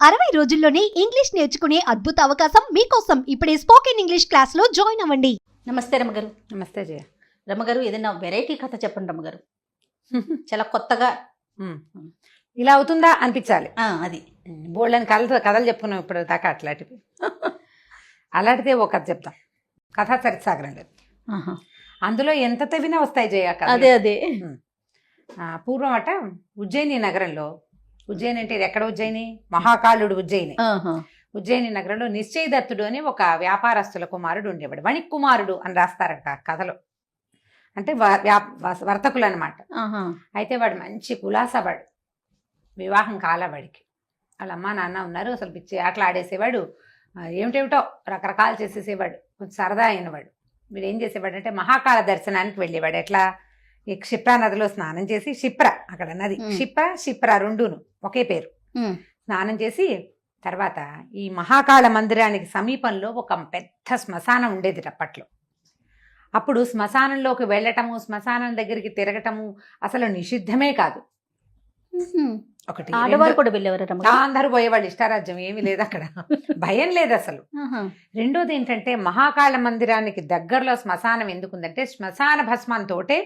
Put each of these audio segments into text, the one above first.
60 రోజుల్లోనే ఇంగ్లీష్ నేర్చుకునే అద్భుత అవకాశం మీకోసం. ఇప్పుడే స్పోకెన్ ఇంగ్లీష్ క్లాస్ లో జాయిన్ అవ్వండి. నమస్తే రమ్మగారు. నమస్తే జయ. రమ్మగారు, ఏదైనా వెరైటీ కథ చెప్పండి రమ్మగారు. చాలా కొత్తగా ఇలా అవుతుందా అనిపించాలి. అది బోల్డని కథలు చెప్పుకున్నాం ఇప్పుడు దాకా. అట్లాంటివి అలాంటిదే ఓ కథ చెప్తాం. కథా చరిత్సాగరం లేదు, అందులో ఎంత తవ్వినా వస్తాయి జయ కథ. అదే పూర్వం అట ఉజ్జయిని నగరంలో, ఉజ్జయిని అంటే ఇది ఎక్కడ ఉజ్జయిని? మహాకాళుడు ఉజ్జయిని. ఉజ్జయిని నగరంలో నిశ్చయదత్తుడు అని ఒక వ్యాపారస్తుల కుమారుడు ఉండేవాడు. వణిక్ కుమారుడు అని రాస్తారట కథలో, అంటే వర్తకులు అనమాట. అయితే వాడు మంచి కులాసవాడు, వివాహం కాల వాడికి. వాళ్ళ అమ్మ నాన్న ఉన్నారు, అసలు పిచ్చి ఆటలు ఆడేసేవాడు, ఏమిటేమిటో రకరకాలు చేసేసేవాడు, కొంచెం సరదా అయినవాడు. వీడు ఏం చేసేవాడు అంటే మహాకాళ దర్శనానికి వెళ్ళేవాడు. ఎట్లా? ఈ క్షిప్రా నదిలో స్నానం చేసి, క్షిప్ర అక్కడ నది, క్షిప్ర రెండును ఒకే పేరు. స్నానం చేసి తర్వాత ఈ మహాకాళ మందిరానికి సమీపంలో ఒక పెద్ద శ్మశానం ఉండేది అప్పట్లో. అప్పుడు శ్మశానంలోకి వెళ్ళటము, శ్మశానం దగ్గరికి తిరగటము అసలు నిషిద్ధమే కాదు. ఒకటి ఆడవారు కూడా వెళ్ళేవారు, అందరూ పోయేవాళ్ళు, ఇష్టారాజ్యం ఏమీ లేదు అక్కడ, భయం లేదు అసలు. రెండోది ఏంటంటే మహాకాళ మందిరానికి దగ్గరలో శ్మశానం ఎందుకుందంటే శ్మశాన భస్మంతోటే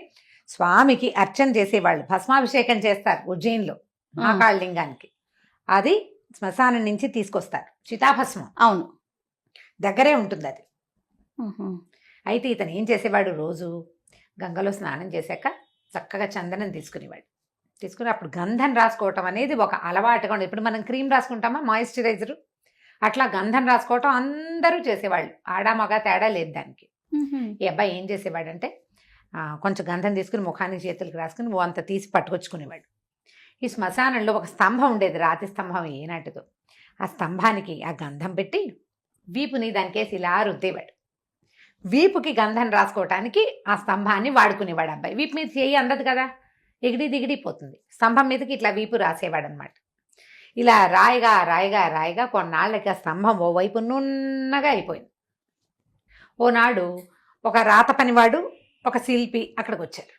స్వామికి అర్చన చేసేవాళ్ళు, భస్మాభిషేకం చేస్తారు ఉజ్జయిన్లో మహాకాళ లింగానికి. అది శ్మశానం నుంచి తీసుకొస్తారు, చితాభస్మం. అవును, దగ్గరే ఉంటుంది అది. అయితే ఇతను ఏం చేసేవాడు, రోజు గంగలో స్నానం చేశాక చక్కగా చందనం తీసుకునేవాడు. తీసుకుని అప్పుడు గంధం రాసుకోవటం అనేది ఒక అలవాటుగా ఉండేది. ఇప్పుడు మనం క్రీమ్ రాసుకుంటామా, మాయిశ్చరైజరు, అట్లా గంధం రాసుకోవటం అందరూ చేసేవాళ్ళు, ఆడా మగ తేడా లేదు దానికి. ఈ అబ్బాయి ఏం చేసేవాడంటే కొంచెం గంధం తీసుకుని ముఖానికి చేతులకు రాసుకుని అంత తీసి పట్టుకొచ్చుకునేవాడు. ఈ శ్మశానంలో ఒక స్తంభం ఉండేది, రాతి స్తంభం ఏనాటిదో. ఆ స్తంభానికి ఆ గంధం పెట్టి వీపుని దానికేసి ఇలా రుద్దేవాడు. వీపుకి గంధం రాసుకోవటానికి ఆ స్తంభాన్ని వాడుకునేవాడు అబ్బాయి. వీపు మీద చేయి అందదు కదా, ఎగిడి దిగిడిపోతుంది. స్తంభం మీదకి ఇట్లా వీపు రాసేవాడు అనమాట. ఇలా రాయిగా రాయిగా రాయిగా కొన్నాళ్ళకి ఆ స్తంభం ఓవైపు నున్నగా అయిపోయింది. ఓనాడు ఒక రాత పనివాడు, ఒక శిల్పి అక్కడికి వచ్చారు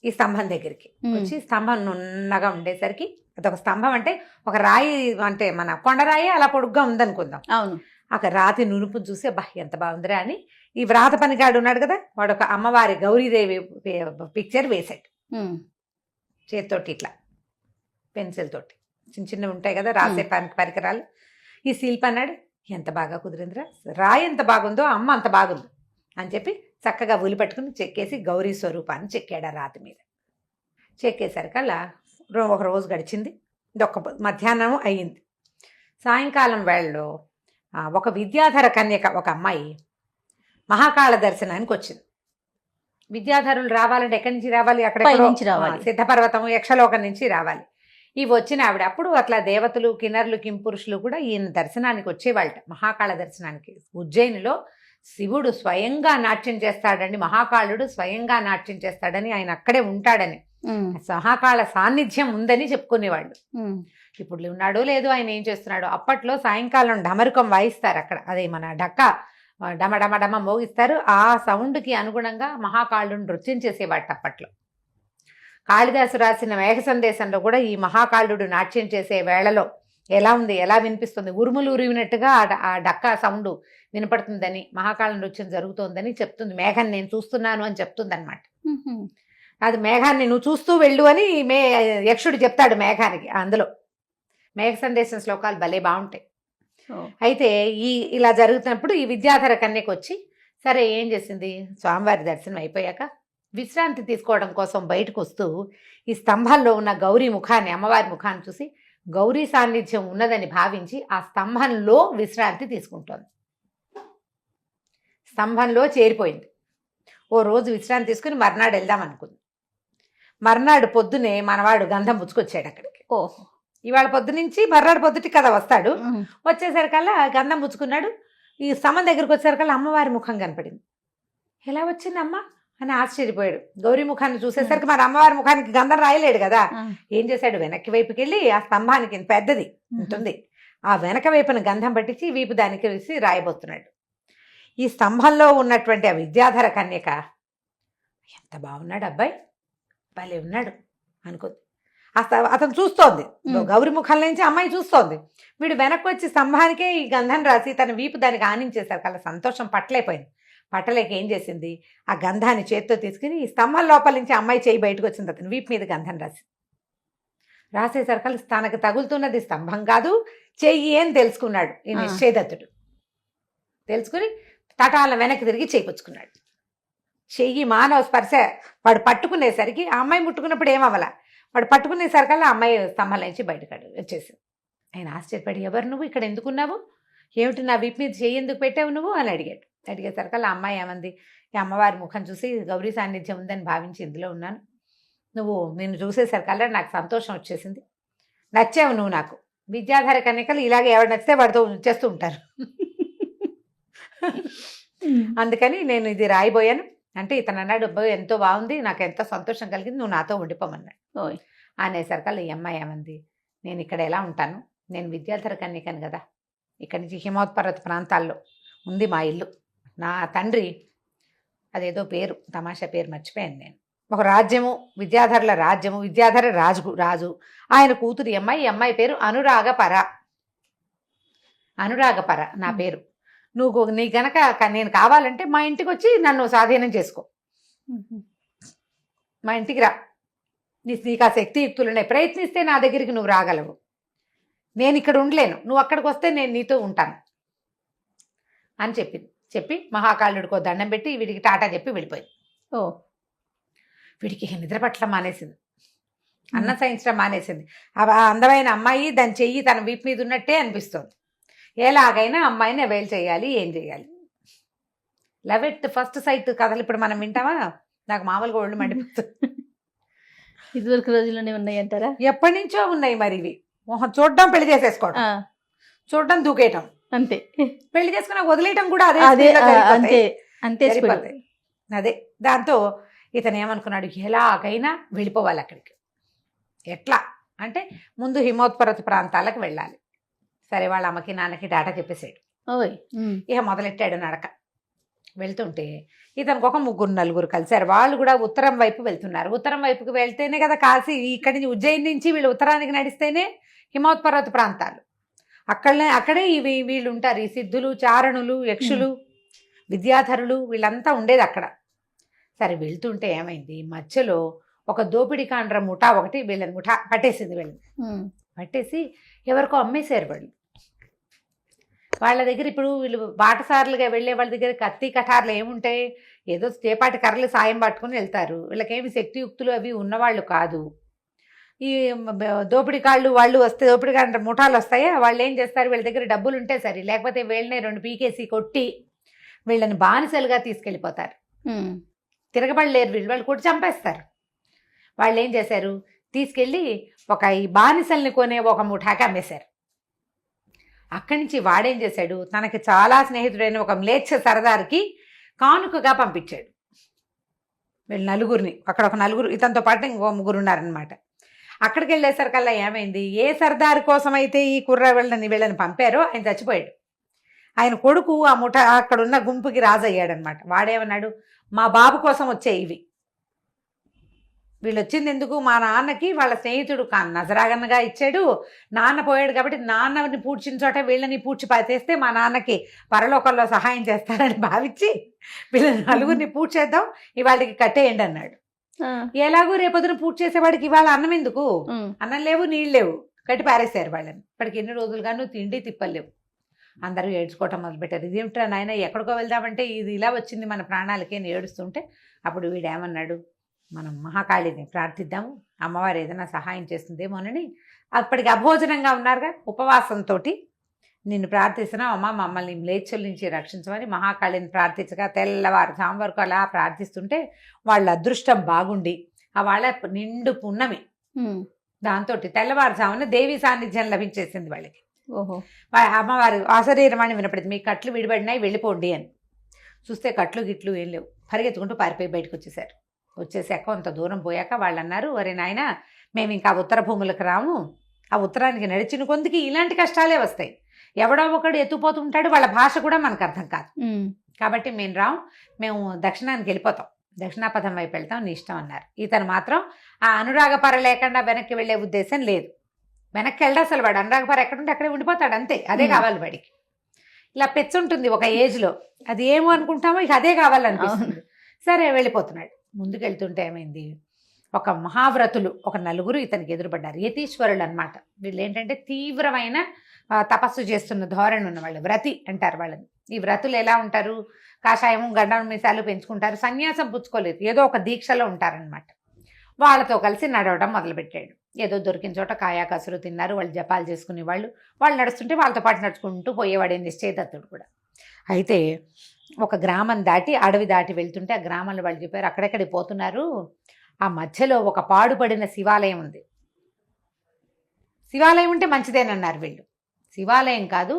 ఈ స్తంభం దగ్గరికి. వచ్చి స్తంభం నున్నగా ఉండేసరికి, అదొక స్తంభం అంటే ఒక రాయి, అంటే మన కొండరాయి అలా పొడుగ్గా ఉందనుకుందాం. అవును, అక్కడ రాతి నునుపు చూసి అబ్బా ఎంత బాగుందిరా అని ఈ వ్రాత పనిగాడు ఉన్నాడు కదా, వాడు ఒక అమ్మవారి గౌరీదేవి పిక్చర్ వేసాడు చేతితోటి, ఇట్లా పెన్సిల్ తోటి. చిన్న చిన్నవి ఉంటాయి కదా రాసే పరికరాలు. ఈ శిల్పి అన్నాడు, ఎంత బాగా కుదిరిందిరా, రాయి ఎంత బాగుందో అమ్మ అంత బాగుంది అని చెప్పి చక్కగా ఉలి పట్టుకుని చెక్కేసి గౌరీ స్వరూపాన్ని చెక్కాడు ఆ రాతి మీద. చెక్కేసరికల్లా ఒక రోజు గడిచింది, ఇదొక మధ్యాహ్నం అయ్యింది. సాయంకాలం వేళలో ఒక విద్యాధర కన్యక, ఒక అమ్మాయి మహాకాళ దర్శనానికి వచ్చింది. విద్యాధరులు రావాలంటే ఎక్కడి నుంచి రావాలి? అక్కడ సిద్ధపర్వతం యక్షలోకం నుంచి రావాలి. ఇవి వచ్చిన ఆవిడ అప్పుడు అట్లా దేవతలు, కిన్నరులు, కింపురుషులు కూడా ఈయన దర్శనానికి వచ్చేవాళ్ళట, మహాకాళ దర్శనానికి. ఉజ్జయినిలో శివుడు స్వయంగా నాట్యం చేస్తాడని, మహాకాళుడు స్వయంగా నాట్యం చేస్తాడని, ఆయన అక్కడే ఉంటాడని, మహాకాళ సాన్నిధ్యం ఉందని చెప్పుకునేవాళ్ళు. ఇప్పుడు ఉన్నాడో లేదో, ఆయన ఏం చేస్తున్నాడో. అప్పట్లో సాయంకాలం డమరుకం వాయిస్తారు అక్కడ, అదే మన డక్క డమ డమ డమ మోగిస్తారు. ఆ సౌండ్కి అనుగుణంగా మహాకాళుడు నృత్యం చేసేవాడు అప్పట్లో. కాళిదాసు రాసిన మేఘ సందేశంలో కూడా ఈ మహాకాళుడు నాట్యం చేసే వేళలో ఎలా ఉంది, ఎలా వినిపిస్తుంది, ఉరుములు ఉరివినట్టుగా ఆ డక్క సౌండ్ వినపడుతుందని, మహాకాళ నృత్యం జరుగుతోందని చెప్తుంది. మేఘాన్ని నేను చూస్తున్నాను అని చెప్తుంది అనమాట. అది మేఘాన్ని నువ్వు చూస్తూ వెళ్ళు అని యక్షుడు చెప్తాడు మేఘానికి. అందులో మేఘ సందేశం శ్లోకాలు భలే బాగుంటాయి. అయితే ఇలా జరుగుతున్నప్పుడు ఈ విద్యాధర కన్యకు వచ్చి, సరే ఏం చేసింది, స్వామివారి దర్శనం అయిపోయాక విశ్రాంతి తీసుకోవడం కోసం బయటకు వస్తూ ఈ స్తంభంలో ఉన్న గౌరీ ముఖాన్ని, అమ్మవారి ముఖాన్ని చూసి గౌరీ సాన్నిధ్యం ఉన్నదని భావించి ఆ స్తంభంలో విశ్రాంతి తీసుకుంటోంది. స్తంభంలో చేరిపోయింది. ఓ రోజు విశ్రాంతి తీసుకుని మర్నాడు వెళ్దాం అనుకుంది. మర్నాడు పొద్దునే మనవాడు గంధం పుచ్చుకొచ్చాడు అక్కడికి. ఇవాళ పొద్దు నుంచి మర్నాడు పొద్దుటి కదా వస్తాడు. వచ్చేసరికల్లా గంధం పుచ్చుకున్నాడు. ఈ స్తంభం దగ్గరికి వచ్చేసరికల్లా అమ్మవారి ముఖం కనపడింది. ఎలా వచ్చింది అమ్మ అని ఆశ్చర్యపోయాడు. గౌరీ ముఖాన్ని చూసేసరికి మరి అమ్మవారి ముఖానికి గంధం రాయలేడు కదా. ఏం చేశాడు, వెనక్కి వైపుకి వెళ్ళి ఆ స్తంభానికి పెద్దది ఉంటుంది, ఆ వెనక వైపున గంధం పట్టించి వీపు దానికి వేసి రాయబోతున్నాడు. ఈ స్తంభంలో ఉన్నటువంటి ఆ విద్యాధర కన్యక, ఎంత బాగున్నాడు అబ్బాయి, భలే ఉన్నాడు అనుకుంది. అతను చూస్తోంది ఉమ్. గౌరి ముఖం నుంచి అమ్మాయి చూస్తోంది. వీడు వెనక్కి వచ్చి స్తంభానికే ఈ గంధం రాసి తన వీపు దానికి ఆనించేశారు. కల్లా సంతోషం పట్టలేకపోయింది. పట్టలేక ఏం చేసింది, ఆ గంధాన్ని చేత్తో తీసుకుని ఈ స్తంభం లోపల నుంచి అమ్మాయి చేయి బయటకు వచ్చింది. అతను వీపు మీద గంధం రాసేసరికల్లా తనకు తగులుతున్నది స్తంభం కాదు చెయ్యి అని తెలుసుకున్నాడు ఈ ఆ. నిశ్చయదత్తుడు. తెలుసుకుని తటాల వెనక్కి తిరిగి చేయించుకున్నాడు. చెయ్యి మానవ స్పర్శ వాడు పట్టుకునేసరికి ఆ అమ్మాయి ముట్టుకున్నప్పుడు ఏమవ్వాల, వాడు పట్టుకునేసరికల్లా అమ్మాయి స్తంభం నుంచి బయటకు వచ్చేసింది. ఆయన ఆశ్చర్యపడి, ఎవరు నువ్వు, ఇక్కడ ఎందుకున్నావు, ఏమిటి నా వీపు మీద చెయ్యి ఎందుకు పెట్టావు నువ్వు అని అడిగాడు. అడిగేసరికల్లా అమ్మాయి ఏమంది, ఈ అమ్మవారి ముఖం చూసి గౌరీ సాన్నిధ్యం ఉందని భావించి ఇందులో ఉన్నాను. నువ్వు నిన్ను చూసేసరికల్లా నాకు సంతోషం వచ్చేసింది, నచ్చావు నువ్వు నాకు. విద్యాధార కన్యకలు ఇలాగే ఎవరు నచ్చితే వాడితో చేస్తూ ఉంటారు. అందుకని నేను ఇది రాయిపోయాను అంటే ఇతను అన్నాడు, అబ్బాయి ఎంతో బాగుంది, నాకు ఎంతో సంతోషం కలిగింది, నువ్వు నాతో ఉండిపోమన్నాడు. ఓయ్. అనేసరికల్లా ఈ అమ్మాయి ఏమంది, నేను ఇక్కడ ఎలా ఉంటాను, నేను విద్యాధర కన్యకను కదా, ఇక్కడి నుంచి హిమోత్పర్వత ప్రాంతాల్లో ఉంది మా ఇల్లు. నా తండ్రి అదేదో పేరు తమాషా పేరు మర్చిపోయాను నేను, ఒక రాజ్యము విద్యాధరుల రాజ్యము, విద్యాధర రాజు ఆయన కూతురు ఈ అమ్మాయి పేరు అనురాగపర. నా పేరు. నువ్వు నీ గనక నేను కావాలంటే మా ఇంటికి వచ్చి నన్ను స్వాధీనం చేసుకో, మా ఇంటికి రా, నీకు ఆ శక్తియుక్తులున్నాయి, ప్రయత్నిస్తే నా దగ్గరికి నువ్వు రాగలవు, నేను ఇక్కడ ఉండలేను, నువ్వు అక్కడికి వస్తే నేను నీతో ఉంటాను అని చెప్పి మహాకాళుడికో దండం పెట్టి వీడికి టాటా చెప్పి వెళ్ళిపోయింది. ఓ. వీడికి నిద్ర పట్ల మానేసింది, అన్నం సహించడం మానేసింది. ఆ అందమైన అమ్మాయి దాని చెయ్యి తన వీపు మీద ఉన్నట్టే అనిపిస్తుంది. ఎలాగైనా అమ్మాయిని అవైల్ చేయాలి, ఏం చేయాలి. లవ్ ఎట్ ఫస్ట్ సైట్ కథలు ఇప్పుడు మనం వింటామా, నాకు మామూలుగా ఒళ్ళు మండిపోతుంది. ఇదివరకు రోజుల్లోనే ఉన్నాయి అంటారా? ఎప్పటి నుంచో ఉన్నాయి మరి ఇవి. మొహం చూడడం, పెళ్లి చేసేసుకోవడం, చూడడం, దూకేయటం, అంతే. పెళ్లి చేసుకుని వదిలేయటం కూడా అదే అదే speed లో అంతే జరిగిపోతాయి. అంతే speed. సరిపోతాయి. అదే దాంతో ఇతను ఏమనుకున్నాడు, ఎలాగైనా వెళ్ళిపోవాలి అక్కడికి. ఎట్లా అంటే ముందు హిమోత్పర్వత ప్రాంతాలకు వెళ్ళాలి. సరే వాళ్ళ అమ్మకి నాన్నకి డాటా చెప్పేసాడు. ఓయ్. ఇక మొదలెట్టాడు నడక. వెళ్తుంటే ఇతనికి ఒక 3-4 కలిశారు. వాళ్ళు కూడా ఉత్తరం వైపు వెళ్తున్నారు. ఉత్తరం వైపుకి వెళ్తేనే కదా కాశీ, ఇక్కడి నుంచి ఉజ్జయిని నుంచి వీళ్ళు ఉత్తరానికి నడిస్తేనే హిమోత్పర్వత ప్రాంతాలు. అక్కడే వీళ్ళు ఉంటారు, ఈ సిద్ధులు, చారణులు, యక్షులు, విద్యాధరులు వీళ్ళంతా ఉండేది అక్కడ. సరే వెళ్తుంటే ఏమైంది, మధ్యలో ఒక దోపిడీ కాండ్ర ముఠా ఒకటి వీళ్ళని పట్టేసింది. వీళ్ళని పట్టేసి ఎవరికో అమ్మేశారు వాళ్ళు. వాళ్ళ దగ్గర ఇప్పుడు వీళ్ళు బాటసారులుగా వెళ్ళే వాళ్ళ దగ్గర కత్తి కఠార్లు ఏముంటాయి, ఏదో చేపాటి కర్రలు సాయం పట్టుకుని వెళ్తారు. వీళ్ళకేమి శక్తియుక్తులు అవి ఉన్నవాళ్ళు కాదు. ఈ దోపిడీ కాళ్ళు వాళ్ళు వస్తే, దోపిడీ కాండ్ర ముఠాలు వస్తాయా, వాళ్ళు ఏం చేస్తారు, వీళ్ళ దగ్గర డబ్బులు ఉంటే సరే, లేకపోతే వీళ్ళనే 2 పీకేసి కొట్టి వీళ్ళని బానిసలుగా తీసుకెళ్ళిపోతారు. తిరగబడలేరు వాళ్ళు కొట్టి చంపేస్తారు. వాళ్ళు ఏం చేశారు, తీసుకెళ్ళి ఈ బానిసల్ని కొనే ఒక ముఠాకి అమ్మేశారు. అక్కడి నుంచి వాడేం చేశాడు, తనకి చాలా స్నేహితుడైన ఒక మ్లేచ్ఛ సరదారికి కానుకగా పంపించాడు వీళ్ళు నలుగురిని. అక్కడ ఒక నలుగురు, ఇతనితో పాటు ఇంకో 3 ఉన్నారనమాట. అక్కడికి వెళ్ళేసరికల్లా ఏమైంది, ఏ సర్దారు కోసం అయితే ఈ వీళ్ళని పంపారో ఆయన చచ్చిపోయాడు. ఆయన కొడుకు ఆ ముఠ అక్కడున్న గుంపుకి రాజు అయ్యాడనమాట. వాడేమన్నాడు, మా బాబు కోసం వచ్చే ఇవి, వీళ్ళు వచ్చింది ఎందుకు, మా నాన్నకి వాళ్ళ స్నేహితుడు నజరాగన్నగా ఇచ్చాడు, నాన్న పోయాడు కాబట్టి నాన్నని పూడ్చిన చోట వీళ్ళని పూడ్చి పాతేస్తే మా నాన్నకి పరలోకంలో సహాయం చేస్తారని భావించి వీళ్ళని నలుగురిని పూడ్చేద్దాం, ఇవాళకి కట్టేయండి అన్నాడు. ఎలాగూ రేపొద్దున పూర్తి చేసేవాడికి ఇవాళ అన్నం ఎందుకు, అన్నం లేవు, నీళ్ళు లేవు, కట్టి పారేశారు వాళ్ళని. ఇప్పటికి ఎన్ని రోజులుగాను తిండి తిప్పలేవు. అందరూ ఏడ్చుకోవటం మొదలుపెట్టారు. ఇదేమిట్రా నాయన, ఎక్కడికో వెళ్దామంటే ఇది ఇలా వచ్చింది మన ప్రాణాలకి అని ఏడుస్తుంటే అప్పుడు వీడేమన్నాడు, మనం మహాకాళిని ప్రార్థిద్దాము, అమ్మవారు ఏదైనా సహాయం చేస్తుందేమోనని. అప్పటికి అభోజనంగా ఉన్నారుగా, ఉపవాసంతో నిన్ను ప్రార్థిస్తున్నాం అమ్మ, మమ్మల్ని మ్లేచ్ఛుల నుంచి రక్షించమని మహాకాళిని ప్రార్థించగా తెల్లవారుజాము వరకు అలా ప్రార్థిస్తుంటే వాళ్ళ అదృష్టం బాగుండి ఆ వాళ్ళ నిండు పున్నమి, దాంతో తెల్లవారుజామున దేవి సాన్నిధ్యం లభించేసింది వాళ్ళకి. ఓహో. అమ్మవారు ఆశరీరమని వినపడింది, మీ కట్లు విడిపడినాయి వెళ్ళిపోండి అని. చూస్తే కట్లు గిట్లు ఏం లేవు, పరిగెత్తుకుంటూ పారిపోయి బయటకు వచ్చేసారు. వచ్చేసాక కొంత దూరం పోయాక వాళ్ళు అన్నారు, ఒరే నాయన మేము ఇంకా ఉత్తర భూములకు రాము, ఆ ఉత్తరానికి నడిచిన కొందికి ఇలాంటి కష్టాలే వస్తాయి, ఎవడో ఒకడు ఎత్తుపోతుంటాడు, వాళ్ళ భాష కూడా మనకు అర్థం కాదు, కాబట్టి మేము రాము, మేము దక్షిణానికి వెళ్ళిపోతాం, దక్షిణాపథం వైపు వెళ్తాం నీ ఇష్టం అన్నారు. ఇతను మాత్రం ఆ అనురాగపర లేకుండా వెనక్కి వెళ్ళే ఉద్దేశం లేదు. వెనక్కి వెళ్ళడు అసలు. వాడు అనురాగపర ఎక్కడుంటే అక్కడే ఉండిపోతాడు అంతే. అదే కావాలి వాడికి. ఇలా పెచ్చుంటుంది ఒక ఏజ్లో, అది ఏమో అనుకుంటామో ఇక అదే కావాలనిపిస్తుంది. సరే వెళ్ళిపోతున్నాడు. ముందుకెళ్తుంటే ఏమైంది, ఒక మహావ్రతులు ఒక నలుగురు ఇతనికి ఎదురుపడ్డారు. యతీశ్వరులు అనమాట. వీళ్ళు ఏంటంటే తీవ్రమైన తపస్సు చేస్తున్న ధోరణి ఉన్న వాళ్ళు, వ్రతి అంటారు వాళ్ళని. ఈ వ్రతులు ఎలా ఉంటారు, కాషాయము గడ్డం మీసాలు పెంచుకుంటారు, సన్యాసం పుచ్చుకోలేదు, ఏదో ఒక దీక్షలో ఉంటారనమాట. వాళ్ళతో కలిసి నడవడం మొదలుపెట్టాడు. ఏదో దొరికిన చోట కాయా కసురు తిన్నారు, వాళ్ళు జపాలు చేసుకునే వాళ్ళు నడుస్తుంటే వాళ్ళతో పాటు నడుచుకుంటూ పోయేవాడే నిశ్చయదత్తుడు కూడా. అయితే ఒక గ్రామం దాటి అడవి దాటి వెళ్తుంటే ఆ గ్రామంలో వాళ్ళు చెప్పారు, అక్కడెక్కడికి పోతున్నారు, ఆ మధ్యలో ఒక పాడుపడిన శివాలయం ఉంది. శివాలయం ఉంటే మంచిదేనన్నారు వీళ్ళు. శివాలయం కాదు,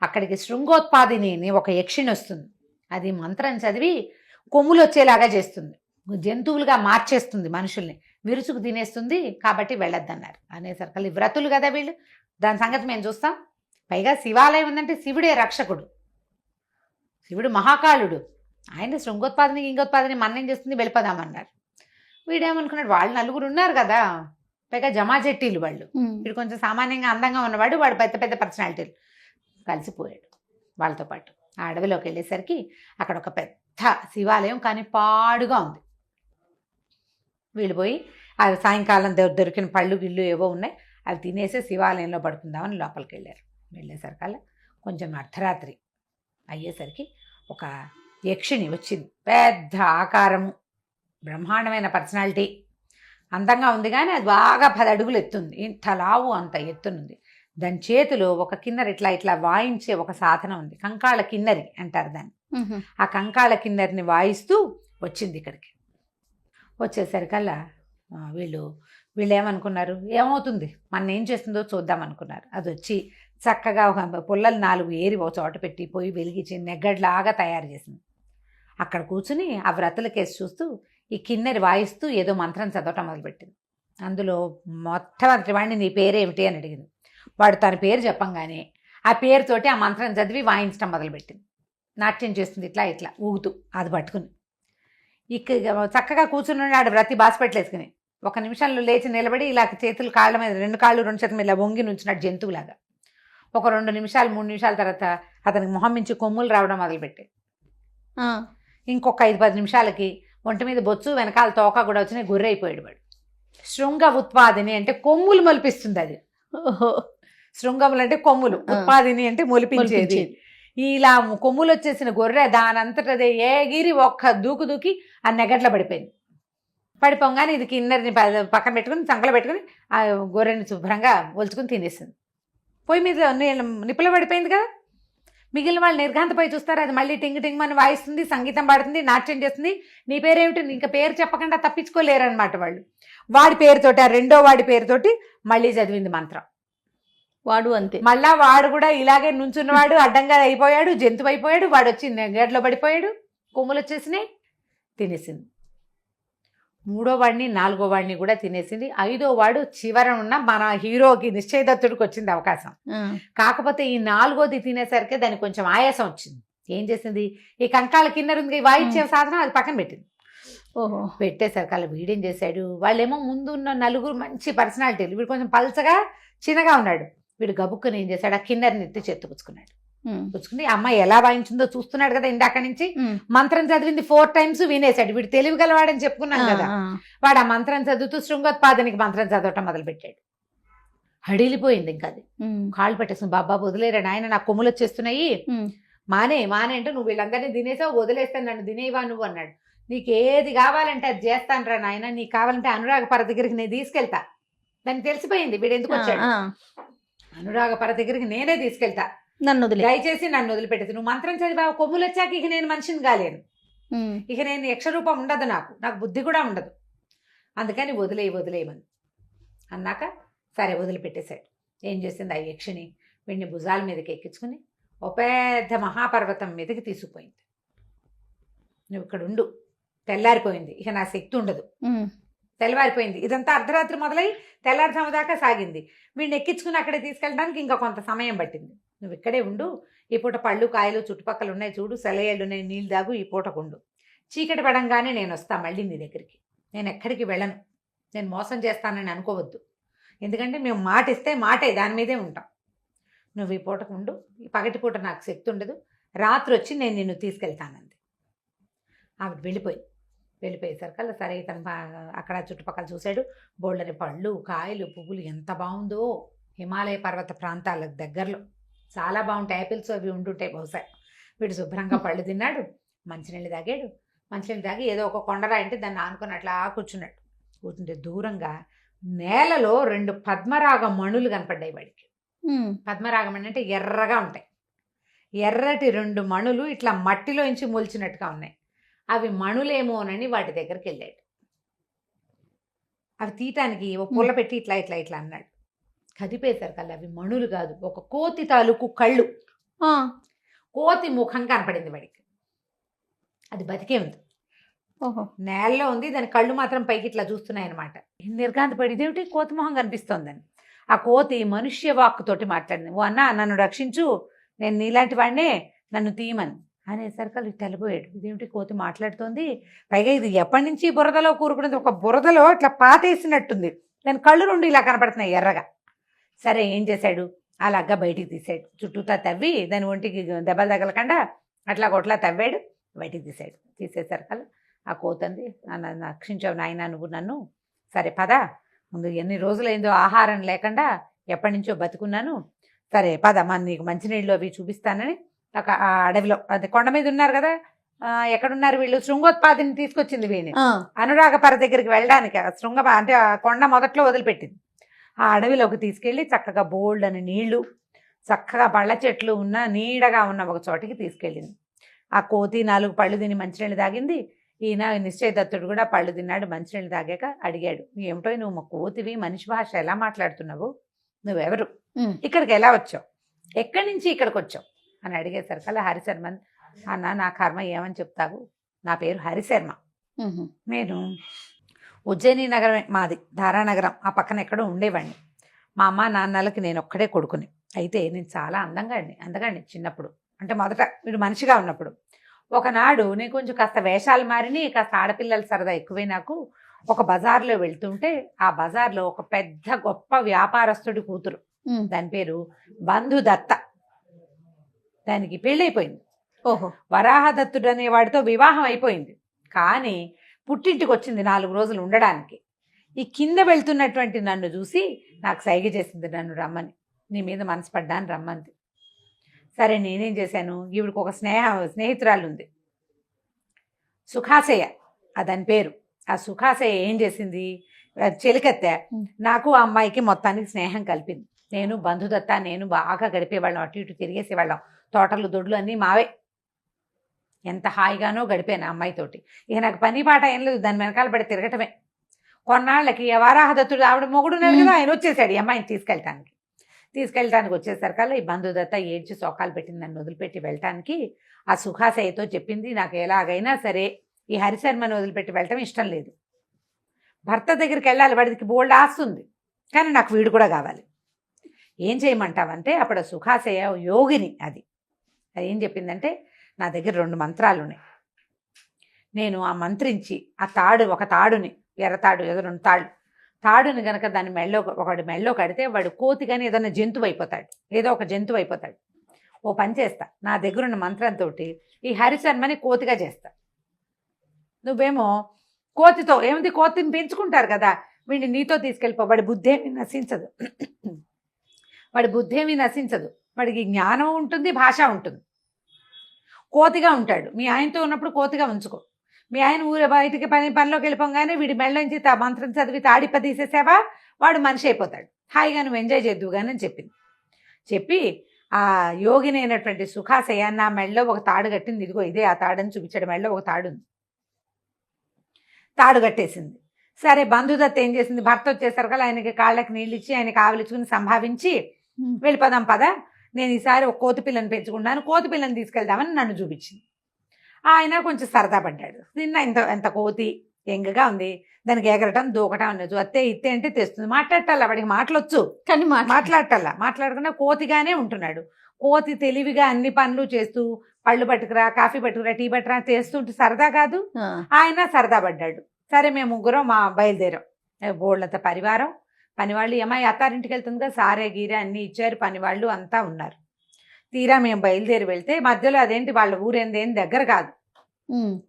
అక్కడికి శృంగోత్పాదిని అని ఒక యక్షిణి వస్తుంది. అది మంత్రం చదివి కొమ్ములు వచ్చేలాగా చేస్తుంది, జంతువులుగా మార్చేస్తుంది, మనుషుల్ని విరుచుకు తినేస్తుంది, కాబట్టి వెళ్ళొద్దన్నారు. అనేసరికి వ్రతులు కదా వీళ్ళు, దాని సంగతి మేము చూస్తాం. పైగా శివాలయం ఉందంటే శివుడే రక్షకుడు, శివుడు మహాకాళుడు. ఆయన శృంగోత్పాదిని ఇంగోత్పాదిని మన్నేం చేస్తుంది, వెళ్ళిపోదామన్నారు. వీడేమనుకున్నాడు, వాళ్ళు నలుగురు ఉన్నారు కదా, పైగా జమాచెట్టీలు వాళ్ళు, వీడు కొంచెం సామాన్యంగా అందంగా ఉన్నవాడు, వాడు పెద్ద పెద్ద పర్సనాలిటీలు, కలిసిపోయాడు వాళ్ళతో పాటు. ఆ అడవిలోకి వెళ్ళేసరికి అక్కడ ఒక పెద్ద శివాలయం, కానీ పాడుగా ఉంది. వీళ్ళు పోయి అది సాయంకాలం దొరికిన పళ్ళు గిళ్ళు ఏవో ఉన్నాయి, అవి తినేసి శివాలయంలో పడుకుందామని లోపలికి వెళ్ళారు. వెళ్ళేసరికల్లా కొంచెం అర్ధరాత్రి అయ్యేసరికి ఒక యక్షిణి వచ్చింది. పెద్ద ఆకారము, బ్రహ్మాండమైన పర్సనాలిటీ, అందంగా ఉంది, కానీ అది బాగా 10 అడుగులు ఎత్తుంది, ఇంత లావు అంత ఎత్తునుంది. దాని చేతిలో ఒక కిన్నెర ఇట్లా ఇట్లా వాయించే ఒక సాధనం ఉంది, కంకాళ కిన్నెరి అంటారు దాన్ని. ఆ కంకాళ కిన్నెరిని వాయిస్తూ వచ్చింది ఇక్కడికి. వచ్చేసరికల్లా వీళ్ళు ఏమనుకున్నారు, ఏమవుతుంది మన ఏం చేస్తుందో చూద్దాం అనుకున్నారు. అది వచ్చి చక్కగా ఒక పుల్లలు 4 ఏరి ఒక చోట పెట్టి పొయ్యి వెలిగించి నెగ్గడ్లాగా తయారు చేసింది. అక్కడ కూర్చుని ఆ వ్రతుల కేసు చూస్తూ ఈ కిన్నెరి వాయిస్తూ ఏదో మంత్రం చదవటం మొదలుపెట్టింది. అందులో మొట్టమొదటి వాడిని నీ పేరేమిటి అని అడిగింది. వాడు తన పేరు చెప్పంగానే ఆ పేరుతోటి ఆ మంత్రం చదివి వాయించడం మొదలుపెట్టింది. నాట్యం చేస్తుంది ఇట్లా ఇట్లా ఊగుతూ, అది పట్టుకుని చక్కగా కూర్చుని ఆడు వ్రతి బాసిపెట్టలేసుకుని 1 నిమిషంలో లేచి నిలబడి ఇలా చేతులు కాళ్ళ మీద 2 కాళ్ళు 2 చేతుల మీద ఇలా వంగి నుంచున్నాడు జంతువులాగా. ఒక 2 నిమిషాలు 3 నిమిషాల తర్వాత అతనికి మొహం నుంచి కొమ్ములు రావడం మొదలుపెట్టాయి. ఇంకొక 5-10 నిమిషాలకి ఒంటి మీద బొచ్చు వెనకాల తోక కూడా వచ్చినాయి, గొర్రె అయిపోయాడు వాడు. శృంగ ఉత్పాదిని అంటే కొమ్ములు మొలిపిస్తుంది అది. శృంగములు అంటే కొమ్ములు, ఉత్పాదిని అంటే మొలిపించేది. ఇలా కొమ్ములు వచ్చేసిన గొర్రె దానంతటదే ఏగిరి ఒక్క దూకు దూకి ఆ నెగట్లో పడిపోయింది. పడిపోగానే ఇది కిన్నెరిని పక్కన పెట్టుకుని సంకలో పెట్టుకుని ఆ గొర్రెని శుభ్రంగా ఒలుచుకుని తినేస్తుంది. పొయ్యి మీద నిప్పులో పడిపోయింది కదా. మిగిలిన వాళ్ళు నిర్ఘాంతపోయి చూస్తారు, అది మళ్ళీ టింగ్ టింగ్ అని వాయిస్తుంది, సంగీతం పాడుతుంది, నాట్యం చేస్తుంది. నీ పేరేమిటి, ఇంకా పేరు చెప్పకుండా తప్పించుకోలేరనమాట వాళ్ళు. వాడి పేరుతోటి, ఆ రెండో వాడి పేరుతోటి మళ్ళీ చదివింది మంత్రం. వాడు అంతే, మళ్ళా వాడు కూడా ఇలాగే నుంచున్నవాడు అడ్డంగా అయిపోయాడు, జంతువు అయిపోయాడు. వాడు వచ్చి గేట్లో పడిపోయాడు, కొమ్ములు వచ్చేసినాయి, తినేసింది. 3వ వాడిని 4వ వాడిని కూడా తినేసింది. 5వ వాడు చివర ఉన్న మన హీరోకి నిశ్చయదత్తుడికి వచ్చింది అవకాశం. కాకపోతే ఈ 4వది తినేసరికి దానికి కొంచెం ఆయాసం వచ్చింది. ఏం చేసింది, ఈ కంకాల కిన్నెర ఉంది వాయించే సాధనం, అది పక్కన పెట్టింది. పెట్టేసరికి అలా వీడేం చేశాడు, వాళ్ళేమో ముందు ఉన్న 4 మంచి పర్సనాలిటీలు, వీడు కొంచెం పల్చగా చిన్నగా ఉన్నాడు. వీడు గబుక్కుని ఏం చేశాడు, ఆ కిన్నెరని ఎత్తి చెత్తుపుచ్చుకున్నాడు. పుచ్చుకుని అమ్మాయి ఎలా వాయించిందో చూస్తున్నాడు కదా, ఇందాక నుంచి మంత్రం చదివింది 4 times వినేశాడు. వీడు తెలివిగలవాడని చెప్పుకున్నాను కదా. వాడు ఆ మంత్రం చదువుతూ శృంగోత్పాదనికి మంత్రం చదవటం మొదలుపెట్టాడు. హడిలిపోయింది ఇంకా అది. కాళ్ళు పెట్టేసుకుని బాబా వదిలేరా నాయన, నాకు కొమ్ములు వచ్చేస్తున్నాయి, మానే అంటే నువ్వు వీళ్ళందరినీ తినేసావు, వదిలేస్తాను, నన్ను తినేవా నువ్వు అన్నాడు. నీకు ఏది కావాలంటే అది చేస్తాను రా నాయన, నీకు కావాలంటే అనురాగపర దగ్గరికి నేను తీసుకెళ్తా. దానికి తెలిసిపోయింది వీడు ఎందుకు వచ్చాడు. అనురాగపర దగ్గరికి నేనే తీసుకెళ్తా, దయచేసి నన్ను వదిలిపెట్టేది. నువ్వు మంత్రం చదివా, కొమ్ములు వచ్చాక ఇక నేను మనిషిని కాలేను, ఇక నేను యక్షరూపం ఉండదు, నాకు బుద్ధి కూడా ఉండదు, అందుకని వదిలేయమని అన్నాక సరే వదిలిపెట్టేశాడు. ఏం చేసింది ఆ యక్షిని, వీడిని భుజాల మీదకి ఎక్కించుకుని ఓ పెద్ద మహాపర్వతం మీదకి తీసుకుపోయింది. నువ్వు ఇక్కడ ఉండు, తెల్లారిపోయింది, ఇక నా శక్తి ఉండదు, తెల్లవారిపోయింది. ఇదంతా అర్ధరాత్రి మొదలై తెల్లారుజాము దాకా సాగింది. వీడిని ఎక్కించుకుని అక్కడే తీసుకెళ్ళడానికి ఇంకా కొంత సమయం పట్టింది. నువ్వు ఇక్కడే ఉండు, ఈ పూట పళ్ళు కాయలు చుట్టుపక్కల ఉన్నాయి చూడు, సెలయేళ్ళు ఉన్నాయి, నీళ్ళు దాగు, ఈ పూటకు ఉండు. చీకటి పడంగానే నేను వస్తా మళ్ళీ నీ దగ్గరికి. నేను ఎక్కడికి వెళ్ళను. నేను మోసం చేస్తానని అనుకోవద్దు. ఎందుకంటే మేము మాట ఇస్తే మాటే, దాని మీదే ఉంటాం. నువ్వు ఈ పూటకు ఉండు, ఈ పగటిపూట నాకు శక్తి ఉండదు, రాత్రి వచ్చి నేను నిన్ను తీసుకెళ్తానంది. ఆవిడ వెళ్ళిపోయేసరికల్లా సరే ఇతను అక్కడ చుట్టుపక్కల చూశాడు. బోళ్ళని పళ్ళు, కాయలు, పువ్వులు, ఎంత బాగుందో. హిమాలయ పర్వత ప్రాంతాల దగ్గరలో చాలా బాగుంటాయి. యాపిల్స్ అవి ఉంటుంటాయి బహుశా. వీడు శుభ్రంగా పళ్ళు తిన్నాడు, మంచినీళ్ళు తాగాడు. మంచినీళ్ళు తాగి ఏదో ఒక కొండరాయి అంటే దాన్ని ఆనుకొని అట్లా కూర్చున్నాడు. కూర్చుంటే దూరంగా నేలలో 2 పద్మరాగ మణులు కనపడ్డాయి వాడికి. పద్మరాగం అంటే ఎర్రగా ఉంటాయి. ఎర్రటి 2 మణులు ఇట్లా మట్టిలోంచి మొలిచినట్టుగా ఉన్నాయి. అవి మణులేమోనని వాటి దగ్గరికి వెళ్ళాడు. అవి తీయటానికి ఓ పుల్ల పెట్టి ఇట్లా ఇట్లా ఇట్లా అన్నాడు. కదిపేశారు కల్లా అవి మణులు కాదు, ఒక కోతి తాలూకు కళ్ళు. కోతి ముఖం కనపడింది వాడికి. అది బతికే ఉంది, నేలలో ఉంది. దాని కళ్ళు మాత్రం పైకి ఇట్లా చూస్తున్నాయి అనమాట. నిర్గాంతపడి ఇదేమిటి కోతి మొహం కనిపిస్తోందని. ఆ కోతి మనుష్య వాక్కుతోటి మాట్లాడింది. ఓ అన్న, నన్ను రక్షించు, నేను నీలాంటి వాడినే, నన్ను తీయమని అనేసరికి తెలిపోయాడు. ఇదేమిటి కోతి మాట్లాడుతోంది, పైగా ఇది ఎప్పటి నుంచి బురదలో కూరుకున్నది, ఒక బురదలో ఇట్లా పాతేసినట్టుంది. దాని కళ్ళు 2 ఇలా కనపడుతున్నాయి ఎర్రగా. సరే ఏం చేశాడు, అలాగా బయటికి తీసాడు. చుట్టూతా తవ్వి దాని ఒంటికి దెబ్బలు తగలకుండా అట్లా కొట్లా తవ్వాడు, బయటికి తీసాడు. తీసేసరికల్లా ఆ కోతంది, నన్ను రక్షించావు నాయన నువ్వు నన్ను. సరే పద, ముందు ఎన్ని రోజులైందో ఆహారం లేకుండా ఎప్పటి నుంచో బతుకున్నాను. సరే పద, నీకు మంచినీళ్ళు అవి చూపిస్తానని ఒక ఆ అడవిలో, అది కొండ మీద ఉన్నారు కదా, ఎక్కడున్నారు వీళ్ళు, శృంగోత్పాదిని తీసుకొచ్చింది వీడిని అనురాగపర దగ్గరికి వెళ్ళడానికి. అంటే ఆ కొండ మొదట్లో వదిలిపెట్టింది. ఆ అడవిలోకి తీసుకెళ్ళి చక్కగా బోల్డ్ అని నీళ్లు, చక్కగా పళ్ళ చెట్లు ఉన్న నీడగా ఉన్న ఒక చోటికి తీసుకెళ్ళింది. ఆ కోతి 4 పళ్ళు తిని మంచినీళ్ళు తాగింది. ఈయన నిశ్చయదత్తుడు కూడా పళ్ళు తిన్నాడు. మంచినీళ్ళు తాగాక అడిగాడు, ఏమిటో నువ్వు మా కోతివి, మనిషి భాష ఎలా మాట్లాడుతున్నావు, నువ్వెవరు, ఇక్కడికి ఎలా వచ్చావు, ఎక్కడి నుంచి ఇక్కడికి వచ్చావు అని అడిగేసరికల్లా హరిశర్మన్, అన్న నా కర్మ ఏమని చెప్తావు, నా పేరు హరిశర్మ, నేను ఉజ్జయిని నగరమే మాది, ధారానగరం ఆ పక్కన ఎక్కడో ఉండేవాడిని. మా అమ్మ నాన్నలకి నేను ఒక్కడే కొడుకుని. అయితే నేను చాలా అందగాడిని చిన్నప్పుడు, అంటే మొదట వీడు మనిషిగా ఉన్నప్పుడు. ఒకనాడు నేను కొంచెం కాస్త వేషాలు మారిని, కాస్త ఆడపిల్లల సరదా ఎక్కువే నాకు. ఒక బజార్లో వెళ్తుంటే ఆ బజార్లో ఒక పెద్ద గొప్ప వ్యాపారస్తుడి కూతురు, దాని పేరు బంధుదత్త. దానికి పెళ్ళైపోయింది. వరాహదత్తుడు అనేవాడితో వివాహం అయిపోయింది. కానీ పుట్టింటికి వచ్చింది 4 రోజులు ఉండడానికి. ఈ కింద వెళ్తున్నటువంటి నన్ను చూసి నాకు సైగ చేసింది, నన్ను రమ్మని, నీ మీద మనసు పడ్డాను రమ్మంది. సరే నేనేం చేశాను, ఈవిడికి ఒక స్నేహితురాలు ఉంది, సుఖాశయ అదని పేరు. ఆ సుఖాశయ ఏం చేసింది, చెలికత్తె నాకు ఆ అమ్మాయికి మొత్తానికి స్నేహం కలిపింది. నేను బంధుదత్త నేను బాగా గడిపేవాళ్ళం, అటు ఇటు తిరిగేసేవాళ్ళం, తోటలు దొడ్లు అన్నీ మావే. ఎంత హాయిగానో గడిపాను ఆ అమ్మాయితోటి. ఇక నాకు పని పాట ఏం లేదు, దాని వెనకాల పడి తిరగటమే. కొన్నాళ్ళకి వరాహదత్తుడు ఆవిడ మొగుడున్నాడు కదా, ఆయన వచ్చేసాడు ఈ అమ్మాయిని తీసుకెళ్ళటానికి వచ్చేసరికల్లా ఈ బంధుదత్త ఏడ్చి సోకాలు పెట్టింది నన్ను వదిలిపెట్టి వెళ్ళటానికి. ఆ సుఖాశయతో చెప్పింది, నాకు ఎలాగైనా సరే ఈ హరిశర్మను వదిలిపెట్టి వెళ్ళటం ఇష్టం లేదు, భర్త దగ్గరికి వెళ్ళాలి, వాడికి బోల్డ్ ఆస్తుంది, కానీ నాకు వీడు కూడా కావాలి. ఏం చేయమంటావంటే అప్పుడు సుఖాశయ యోగిని. అది ఏం చెప్పిందంటే, నా దగ్గర 2 మంత్రాలు ఉన్నాయి, నేను ఆ మంత్రించి ఆ ఒక తాడుని, ఎర్రతాడు ఏదో 2 తాడుని కనుక దాని ఒకటి మెళ్ళో కడితే వాడు కోతి కానీ ఏదైనా జంతువు అయిపోతాడు, ఏదో ఒక జంతువు అయిపోతాడు. ఓ పని చేస్తా, నా దగ్గర ఉన్న మంత్రంతో ఈ హరిశర్మని కోతిగా చేస్తా, నువ్వేమో కోతితో ఏముంది, కోతిని పెంచుకుంటారు కదా, వీడిని నీతో తీసుకెళ్ళిపో, వాడి బుద్ధి ఏమీ నశించదు, వాడికి జ్ఞానం ఉంటుంది, భాష ఉంటుంది, కోతిగా ఉంటాడు. మీ ఆయనతో ఉన్నప్పుడు కోతిగా ఉంచుకో, మీ ఆయన ఊరే బయటికి పనిలోకి వెళ్ళిపోగానే వీడి మెళ్ళంచి మంత్రం చదివి తాడిప తీసేసావా, వాడు మనిషి అయిపోతాడు, హాయిగా నువ్వు ఎంజాయ్ చేద్దువు కానీ అని చెప్పింది. చెప్పి ఆ యోగిని అయినటువంటి సుఖాశయ నా మెళ్ళలో ఒక తాడు కట్టింది, ఇదిగో ఇదే ఆ తాడని చూపించాడు. మెళ్ళలో ఒక తాడు కట్టేసింది. సరే బంధుదత్త ఏం చేసింది, భర్త వచ్చేసరికి ఆయనకి కాళ్ళకి నీళ్ళు ఇచ్చి ఆయనకి ఆవలించుకుని సంభావించి వెళ్ళిపోదాం పద, నేను ఈసారి ఒక కోతి పిల్లని పెంచుకున్నాను, కోతి పిల్లని తీసుకెళ్దామని నన్ను చూపించింది. ఆయన కొంచెం సరదా పడ్డాడు. నిన్న ఎంత కోతి ఎంగగా ఉంది, దానికి ఎగరటం దూకటం అన్నది, అత్తే ఇత్తే అంటే తెస్తుంది, మాట్లాడటల్లా, వాడికి మాటలొచ్చు కానీ మాట్లాడటల్లా, మాట్లాడకుండా కోతిగానే ఉంటున్నాడు. కోతి తెలివిగా అన్ని పనులు చేస్తూ పళ్ళు పట్టుకురా, కాఫీ పట్టుకురా, టీ పట్టుకురా చేస్తుంటే సరదా కాదు. ఆయన సరదా పడ్డాడు. సరే మేము ముగ్గురం బయలుదేరాం. బోళ్ళంత పరివారం, పనివాళ్ళు. అమ్మాయి అత్తారింటికి వెళ్తుంది కదా, సారే గీరే అన్నీ ఇచ్చారు, పనివాళ్ళు అంతా ఉన్నారు. తీరా మేము బయలుదేరి వెళ్తే మధ్యలో అదేంటి వాళ్ళ ఊరేందేం దగ్గర కాదు,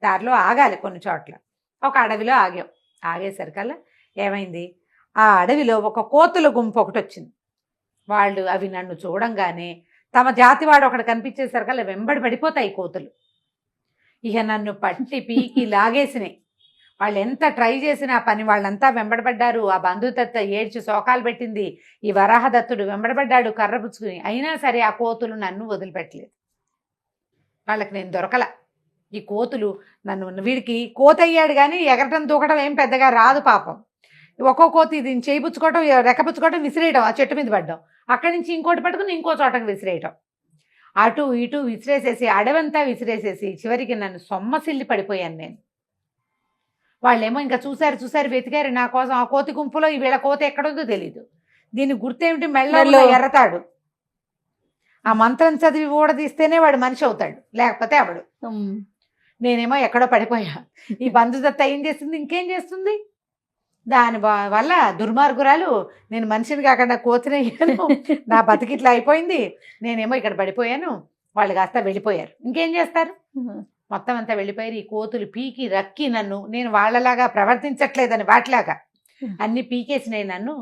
దారిలో ఆగాలి కొన్ని చోట్ల. ఒక అడవిలో ఆగాం. ఆగేసరికల్లా ఏమైంది, ఆ అడవిలో ఒక కోతుల గుంపు ఒకటి వచ్చింది. వాళ్ళు అవి నన్ను చూడంగానే తమ జాతివాడు ఒకటి కనిపించేసరికల్లా వెంబడి పడిపోతాయి కోతులు. ఇక నన్ను పట్టి పీకి లాగేసినాయి. వాళ్ళు ఎంత ట్రై చేసినా పని వాళ్ళంతా వెంబడబడ్డారు. ఆ బంధుదత్త ఏడ్చి శోకాలు పెట్టింది. ఈ వరాహదత్తుడు వెంబడబడ్డాడు కర్ర పుచ్చుకుని. అయినా సరే ఆ కోతులు నన్ను వదిలిపెట్టలేదు. వాళ్ళకి నేను దొరకల. ఈ కోతులు నన్ను, వీడికి కోత అయ్యాడు కానీ ఎగరటం దూకటం ఏం పెద్దగా రాదు పాపం. ఒక్కో కోతి దీన్ని చేయిపుచ్చుకోవటం, రెక్కపుచ్చుకోవటం, విసిరేయటం, ఆ చెట్టు మీద పడ్డం, అక్కడి నుంచి ఇంకోటి పట్టుకుని ఇంకో చోటకి విసిరేయటం, అటు ఇటు విసిరేసేసి అడవంతా విసిరేసేసి చివరికి నన్ను సొమ్మసిల్లి పడిపోయాను నేను. వాళ్ళేమో ఇంకా చూశారు వెతికారు నా కోసం. ఆ కోతి గుంపులో ఈ వీళ్ళ కోత ఎక్కడుందో తెలీదు. దీని గుర్తేమిటి, మెళ్ళలో ఎర్రతాడు. ఆ మంత్రం చదివి ఊడదీస్తేనే వాడు మనిషి అవుతాడు, లేకపోతే అవడు. నేనేమో ఎక్కడో పడిపోయా. ఈ బంధుదత్త ఏం చేస్తుంది, ఇంకేం చేస్తుంది. దాని వల్ల దుర్మార్గురాలు నేను మనిషిని కాకుండా కోతినయ్యాను. నా బతికిట్లా అయిపోయింది. నేనేమో ఇక్కడ పడిపోయాను. వాళ్ళు కాస్త వెళ్ళిపోయారు. ఇంకేం చేస్తారు, మొత్తం అంతా వెళ్ళిపోయారు. ఈ కోతులు పీకి రక్కి నన్ను, నేను వాళ్ళలాగా ప్రవర్తించట్లేదని వాటిలాగా అన్ని పీకేసినాయి నన్ను.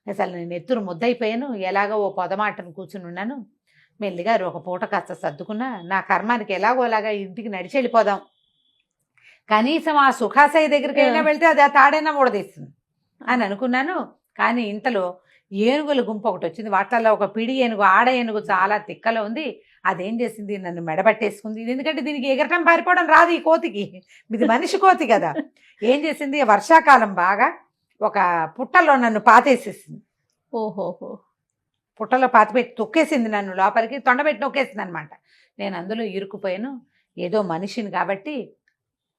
అసలు నేను ఎత్తురు ముద్దయిపోయాను. ఎలాగో ఓ పొదమాటను కూర్చుని ఉన్నాను. మెల్లిగా ఒక పూట కాస్త సర్దుకున్నా. నా కర్మానికి ఎలాగో అలాగా ఇంటికి నడిచి వెళ్ళిపోదాం, కనీసం ఆ సుఖాశయ దగ్గరికి అయినా వెళ్తే అది ఆ తాడైనా ఊడదీస్తుంది అని అనుకున్నాను. కానీ ఇంతలో ఏనుగుల గుంపు ఒకటి వచ్చింది. వాటిల్లో ఒక పిడి ఏనుగు, ఆడ ఏనుగు చాలా తిక్కలో ఉంది. అదేం చేసింది, నన్ను మెడబట్టేసుకుంది. ఎందుకంటే దీనికి ఎగరటం పారిపోవడం రాదు ఈ కోతికి, ఇది మనిషి కోతి కదా. ఏం చేసింది, వర్షాకాలం బాగా ఒక పుట్టలో నన్ను పాతేసేసింది. ఓహోహో, పుట్టలో పాతిపెట్టి తొక్కేసింది నన్ను, లోపలికి తొండబెట్టి నొక్కేసింది అనమాట. నేను అందులో ఇరుక్కుపోయాను. ఏదో మనిషిని కాబట్టి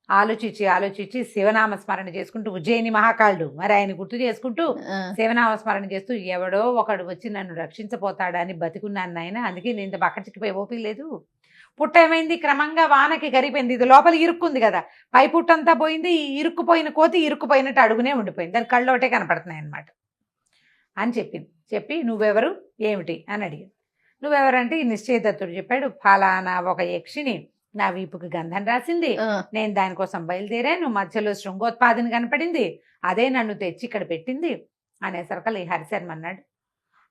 ఆలోచించి శివనామ స్మరణ చేసుకుంటూ, ఉజ్జయిని మహాకాళుడు మరి ఆయన గుర్తు చేసుకుంటూ శివనామ స్మరణ చేస్తూ ఎవడో ఒకడు వచ్చి నన్ను రక్షించపోతాడని బతికున్నాను నాయన. అందుకే నేను ఇంత బక్కచిక్కిపోయి ఓపిక లేదు. పుట్ట ఏమైంది, క్రమంగా వానకి గరిపోయింది. ఇది లోపల ఇరుక్కుంది కదా, పై పుట్టంతా పోయింది. ఈ ఇరుక్కుపోయిన కోతి ఇరుక్కుపోయినట్టు అడుగునే ఉండిపోయింది. దాని కళ్ళు ఒకటే కనపడుతున్నాయి అనమాట అని చెప్పింది. చెప్పి నువ్వెవరు ఏమిటి అని అడిగింది. నువ్వెవరంటే ఈ నిశ్చయదత్తుడు చెప్పాడు, ఫలానా ఒక యక్షిని నా వీపుకి గంధం రాసింది, నేను దానికోసం బయలుదేరాను, మధ్యలో శృంగోత్పాదన కనపడింది, అదే నన్ను తెచ్చి ఇక్కడ పెట్టింది అనేసరికల్ ఈ హరిశర్మ అన్నాడు,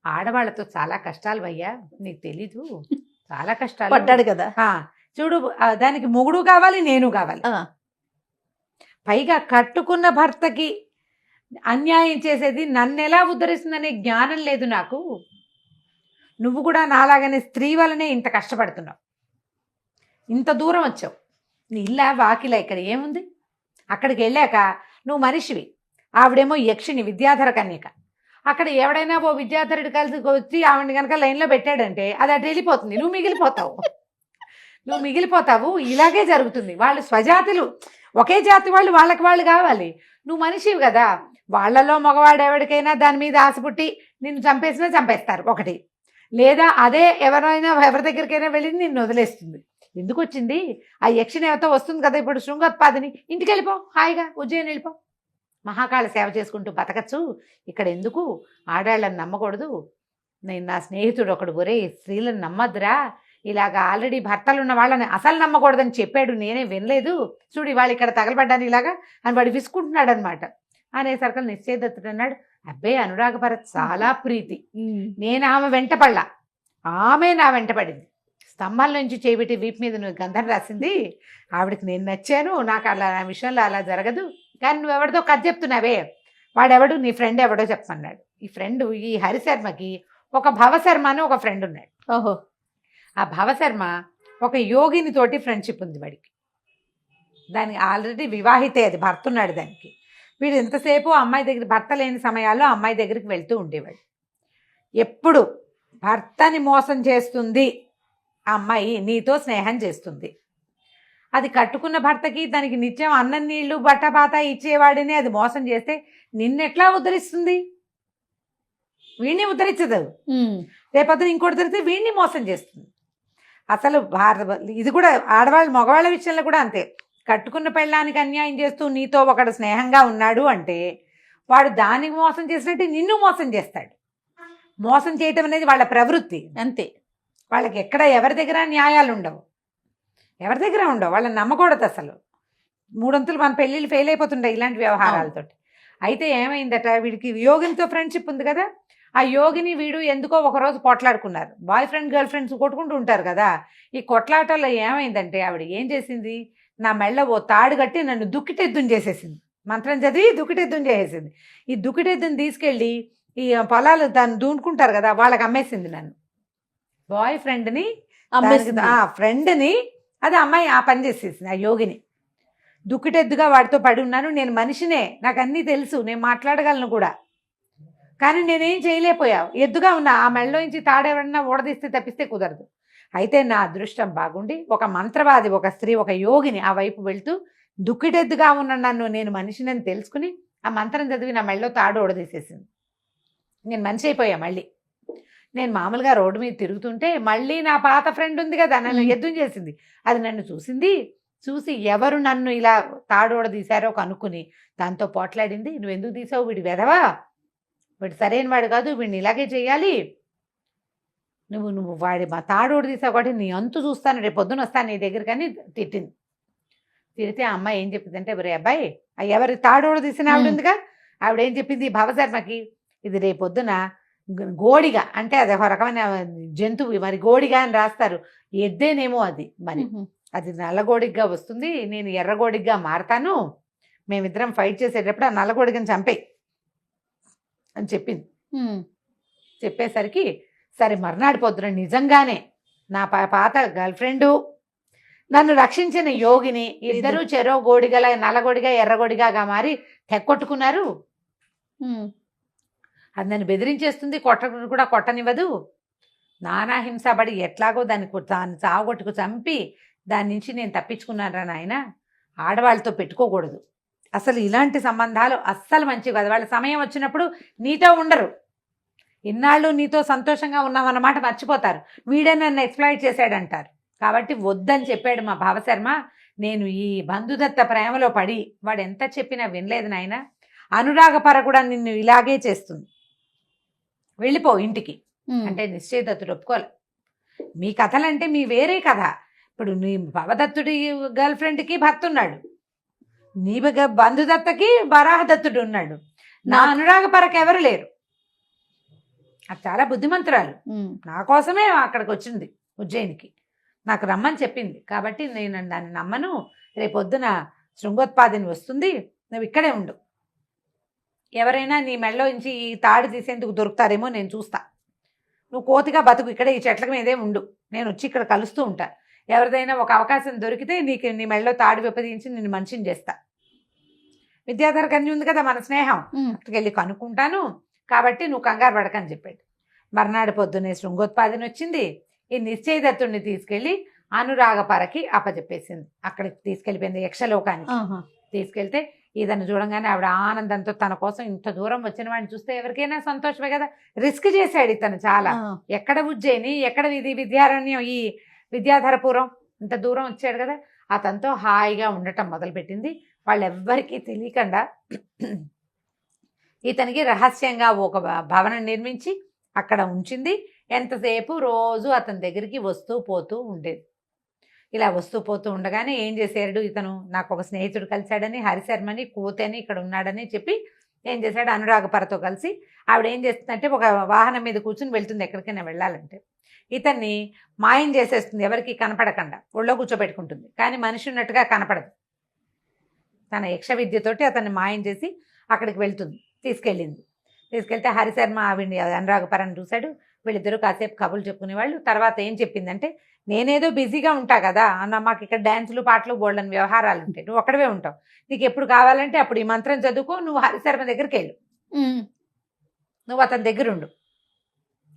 ఆడవాళ్లతో చాలా కష్టాలు అయ్యా, నీకు తెలీదు, చాలా కష్టాలు పడ్డాడు కదా. చూడు, దానికి మొగుడు కావాలి, నేను కావాలి, పైగా కట్టుకున్న భర్తకి అన్యాయం చేసేది నన్ను ఎలా ఉద్ధరిస్తుందనే జ్ఞానం లేదు నాకు. నువ్వు కూడా నాలాగానే స్త్రీ వల్లనే ఇంత కష్టపడుతున్నావు, ఇంత దూరం వచ్చావు, నీ ఇల్లా వాకిలా ఇక్కడ ఏముంది. అక్కడికి వెళ్ళాక నువ్వు మనిషివి, ఆవిడేమో యక్షిని, విద్యాధర కన్యక. అక్కడ ఎవడైనా ఓ విద్యాధరుడు కలిసి వచ్చి ఆవిడని కనుక లైన్లో పెట్టాడంటే అది అటు వెళ్ళిపోతుంది, నువ్వు మిగిలిపోతావు. ఇలాగే జరుగుతుంది. వాళ్ళు స్వజాతులు, ఒకే జాతి వాళ్ళు, వాళ్ళకి వాళ్ళు కావాలి. నువ్వు మనిషివి కదా, వాళ్ళలో మగవాడు ఎవరికైనా దాని మీద ఆశ పుట్టి నిన్ను చంపేసినా చంపేస్తారు ఒకటి, లేదా అదే ఎవరి దగ్గరికైనా వెళ్ళి నిన్ను వదిలేస్తుంది. ఎందుకు వచ్చింది, ఆ యక్షిని ఎవరితో వస్తుంది కదా ఇప్పుడు శృంగోత్పాదిని, ఇంటికి వెళ్ళిపో, హాయిగా ఉజ్జయిని వెళ్ళిపో, మహాకాళ సేవ చేసుకుంటూ బతకచ్చు, ఇక్కడ ఎందుకు, ఆడాళ్ళని నమ్మకూడదు. నేను నా స్నేహితుడు ఒకడు, ఒరే స్త్రీలను నమ్మద్దురా, ఇలాగా ఆల్రెడీ భర్తలు ఉన్న వాళ్ళని అసలు నమ్మకూడదని చెప్పాడు, నేనే వినలేదు, చూడు వాళ్ళు ఇక్కడ తగలబడ్డాను ఇలాగా అని వాడు విసుకుంటున్నాడు అనమాట. అనేసరికి నిశ్చయదత్తుడు అన్నాడు, అబ్బే అనురాగ భరత్ చాలా ప్రీతి, నేను ఆమె వెంటపడలా, ఆమె నా వెంటపడింది, స్తంభాల నుంచి చేపెట్టి వీపు మీద నువ్వు గంధం రాసింది, ఆవిడకి నేను నచ్చాను, నాకు అలా నా విషయంలో అలా జరగదు, కానీ నువ్వెవరితో కథ చెప్తున్నావే, వాడెవడు నీ ఫ్రెండ్ ఎవడో చెప్పమన్నాడు. ఈ ఫ్రెండ్, ఈ హరిశర్మకి ఒక భవశర్మ అని ఒక ఫ్రెండ్ ఉన్నాడు. ఓహో, ఆ భవశర్మ ఒక యోగిని తోటి ఫ్రెండ్షిప్ ఉంది వాడికి, దానికి ఆల్రెడీ వివాహితే, అది భర్త ఉన్నాడు దానికి. వీడు ఎంతసేపు అమ్మాయి దగ్గర, భర్త లేని సమయాల్లో అమ్మాయి దగ్గరికి వెళ్తూ ఉండేవాడు. ఎప్పుడు భర్తని మోసం చేస్తుంది ఆ అమ్మాయి, నీతో స్నేహం చేస్తుంది, అది కట్టుకున్న భర్తకి దానికి నిత్యం అన్నం నీళ్లు బట్టపాత ఇచ్చేవాడిని అది మోసం చేస్తే నిన్నెట్లా ఉద్ధరిస్తుంది, వీడిని ఉద్ధరించదు, రేపొద్దున ఇంకోటి దొరికితే వీడిని మోసం చేస్తుంది. అసలు ఇది కూడా ఆడవాళ్ళు మగవాళ్ళ విషయంలో కూడా అంతే. కట్టుకున్న పెళ్ళానికి అన్యాయం చేస్తూ నీతో ఒకడు స్నేహంగా ఉన్నాడు అంటే వాడు దానికి మోసం చేసినట్టు నిన్ను మోసం చేస్తాడు. మోసం చేయటం అనేది వాళ్ళ ప్రవృత్తి అంతే. వాళ్ళకి ఎక్కడ ఎవరి దగ్గర న్యాయాలు ఉండవు, ఎవరి దగ్గర ఉండవు. వాళ్ళని నమ్మకూడదు అసలు. 300 మన పెళ్ళిళ్ళు ఫెయిల్ అయిపోతుంటాయి ఇలాంటి వ్యవహారాలతోటి. అయితే ఏమైందట, వీడికి యోగినితో ఫ్రెండ్షిప్ ఉంది కదా, ఆ యోగిని వీడు ఎందుకో ఒకరోజు కొట్లాడుకున్నారు. బాయ్ ఫ్రెండ్ గర్ల్ ఫ్రెండ్స్ కొట్టుకుంటూ ఉంటారు కదా. ఈ కొట్లాటలో ఏమైందంటే ఆవిడ ఏం చేసింది, నా మెళ్ళ ఓ తాడు కట్టి నన్ను దుక్కిటెద్దుని చేసేసింది. మంత్రం చదివి దుక్కిటెద్దుని చేసేసింది. ఈ దుక్కిటెద్దుని తీసుకెళ్ళి ఈ పొలాలు దాన్ని దూనుకుంటారు కదా, వాళ్ళకి అమ్మేసింది నన్ను. బాయ్ ఫ్రెండ్ని ఫ్రెండ్ని అది అమ్మాయి ఆ పని చేసేసింది. ఆ యోగిని దుక్కిటెద్దుగా వాడితో పడి ఉన్నాను. నేను మనిషినే, నాకు అన్నీ తెలుసు, నేను మాట్లాడగలను కూడా, కానీ నేనేం చేయలేకపోయావు. ఎద్దుగా ఉన్నా ఆ మెళ్ళలోంచి తాడెవరన్నా ఊడదీస్తే తప్పిస్తే కుదరదు. అయితే నా అదృష్టం బాగుండి ఒక మంత్రవాది, ఒక స్త్రీ, ఒక యోగిని ఆ వైపు వెళ్తూ దుక్కిటెద్దుగా ఉన్న నన్ను నేను మనిషినని తెలుసుకుని ఆ మంత్రం చదివి నా మెళ్ళలో తాడు ఊడదీసేసింది. నేను మనిషి అయిపోయా. మళ్ళీ నేను మామూలుగా రోడ్డు మీద తిరుగుతుంటే మళ్ళీ నా పాత ఫ్రెండ్ ఉంది కదా, నన్ను ఎద్దుని చేసింది. అది నన్ను చూసింది. చూసి ఎవరు నన్ను ఇలా తాడోడ తీశారో కనుక్కుని దాంతో పోట్లాడింది. నువ్వు ఎందుకు తీసావు, వీడి వెధవా, వీడు సరైన వాడు కాదు, వీడిని ఇలాగే చేయాలి, నువ్వు వాడి మా తాడోడు తీసావు కాబట్టి నీ అంతు చూస్తాను, రేపు పొద్దున వస్తాను నీ దగ్గరికి అని తిట్టింది. తిడితే ఆ అమ్మాయి ఏం చెప్పిందంటే, ఎవరి అబ్బాయి ఎవరి తాడోడు తీసిన ఆవిడ ఉందిగా, ఆవిడ ఏం చెప్పింది భవశర్మకి, ఇది రేపొద్దున గోడిగా, అంటే అది ఒక రకమైన జంతువు, మరి గోడిగా అని రాస్తారు, ఎద్దేనేమో అది, మరి అది నల్లగోడిగా వస్తుంది, నేను ఎర్రగోడిగా మారతాను, మేమిద్దరం ఫైట్ చేసేటప్పుడు ఆ నల్లగోడిగని చంపే అని చెప్పింది. చెప్పేసరికి సరే మర్నాడు పొద్దున నిజంగానే నా పాత గర్ల్ ఫ్రెండు, నన్ను రక్షించిన యోగిని, ఇద్దరు చెరో గోడిగల, నల్లగోడిగా ఎర్రగోడిగా మారి తెక్కొట్టుకున్నారు. అది నన్ను బెదిరించేస్తుంది, కూడా కొట్టనివ్వదు. నానా హింసపడి ఎట్లాగో దాన్ని చావగొట్టుకు చంపి దాని నుంచి నేను తప్పించుకున్నాను నాయన. ఆడవాళ్ళతో పెట్టుకోకూడదు అసలు, ఇలాంటి సంబంధాలు అస్సలు మంచివి కాదు. వాళ్ళ సమయం వచ్చినప్పుడు నీతో ఉండరు, ఇన్నాళ్ళు నీతో సంతోషంగా ఉన్నామన్నమాట మర్చిపోతారు, వీడే నన్ను ఎక్స్ప్లాయిట్ చేశాడంటారు. కాబట్టి వద్దని చెప్పాడు మా భావశర్మ. నేను ఈ బంధుదత్త ప్రేమలో పడి, వాడు ఎంత చెప్పినా వినలేదు నాయన, అనురాగపర కూడా నిన్ను ఇలాగే చేస్తుంది, వెళ్ళిపో ఇంటికి అంటే నిశ్చయదత్తుడు ఒప్పుకోలే. మీ కథలంటే మీ వేరే కథ. ఇప్పుడు నీ భవదత్తుడి గర్ల్ ఫ్రెండ్కి భర్త ఉన్నాడు, నీ బంధుదత్తకి వరాహదత్తుడు ఉన్నాడు, నా అనురాగపరకు ఎవరు లేరు. అది చాలా బుద్ధిమంతురాలు, నా కోసమే అక్కడికి వచ్చింది ఉజ్జయినికి, నాకు రమ్మని చెప్పింది. కాబట్టి నేను దాన్ని నమ్మను. రేపొద్దున శృంగోత్పాదిని వస్తుంది, నువ్వు ఇక్కడే ఉండు, ఎవరైనా నీ మెళ్ళలో నుంచి ఈ తాడు తీసేందుకు దొరుకుతారేమో నేను చూస్తా, నువ్వు కోతిగా బతుకు, ఇక్కడే ఈ చెట్ల మీదే ఉండు, నేను వచ్చి ఇక్కడ కలుస్తూ ఉంటా, ఎవరిదైనా ఒక అవకాశం దొరికితే నీ మెళ్ళలో తాడు విపదించి నిన్ను మనిషిని చేస్తా. విద్యాధర కన్య ఉంది కదా మన స్నేహం, అక్కడికి వెళ్ళి కనుక్కుంటాను, కాబట్టి నువ్వు కంగారు పడకని చెప్పాడు. మర్నాడు పొద్దున్నే శృంగోత్పాదిని వచ్చింది, ఈ నిశ్చయదత్తుడిని తీసుకెళ్ళి అనురాగపరకి అప్పచెప్పేసింది. అక్కడికి తీసుకెళ్ళిపోయింది యక్షలోకానికి. తీసుకెళ్తే ఇతను చూడంగానే ఆవిడ ఆనందంతో, తన కోసం ఇంత దూరం వచ్చిన వాడిని చూస్తే ఎవరికైనా సంతోషమే కదా, రిస్క్ చేశాడు ఇతను చాలా. ఎక్కడ ఉజ్జయిని, ఎక్కడ ఇది విద్యారణ్యం, ఈ విద్యాధరపురం, ఇంత దూరం వచ్చాడు కదా, అతనితో హాయిగా ఉండటం మొదలుపెట్టింది. వాళ్ళెవ్వరికీ తెలియకుండా ఇతనికి రహస్యంగా ఒక భవనం నిర్మించి అక్కడ ఉంచింది. ఎంతసేపు రోజు అతని దగ్గరికి వస్తూ పోతూ ఉండేది. ఇలా వస్తూ పోతూ ఉండగానే ఏం చేశాడు ఇతను, నాకు ఒక స్నేహితుడు కలిశాడని, హరిశర్మని, కోతని ఇక్కడ ఉన్నాడని చెప్పి ఏం చేశాడు, అనురాగపరతో కలిసి ఆవిడ ఏం చేస్తుందంటే ఒక వాహనం మీద కూర్చుని వెళ్తుంది ఎక్కడికైనా వెళ్ళాలంటే, ఇతన్ని మాయం చేసేస్తుంది, ఎవరికి కనపడకుండా ఒళ్ళో కూర్చోబెట్టుకుంటుంది, కానీ మనిషి ఉన్నట్టుగా కనపడదు. తన యక్ష విద్యతోటి అతన్ని మాయం చేసి అక్కడికి వెళ్తుంది, తీసుకెళ్తే హరిశర్మ ఆవిడ్ని అనురాగపరని చూశాడు. వీళ్ళిద్దరూ కాసేపు కబుర్లు చెప్పుకునేవాళ్ళు. తర్వాత ఏం చెప్పిందంటే, నేనేదో బిజీగా ఉంటా కదా అన్న, మాకు ఇక్కడ డ్యాన్సులు పాటలు బోల్డని వ్యవహారాలు ఉంటాయి, నువ్వు ఒక్కడవే ఉంటావు, నీకు ఎప్పుడు కావాలంటే అప్పుడు ఈ మంత్రం చదువుకో, నువ్వు హరిశర్మ దగ్గరికి వెళ్ళు, నువ్వు అతని దగ్గర ఉండు,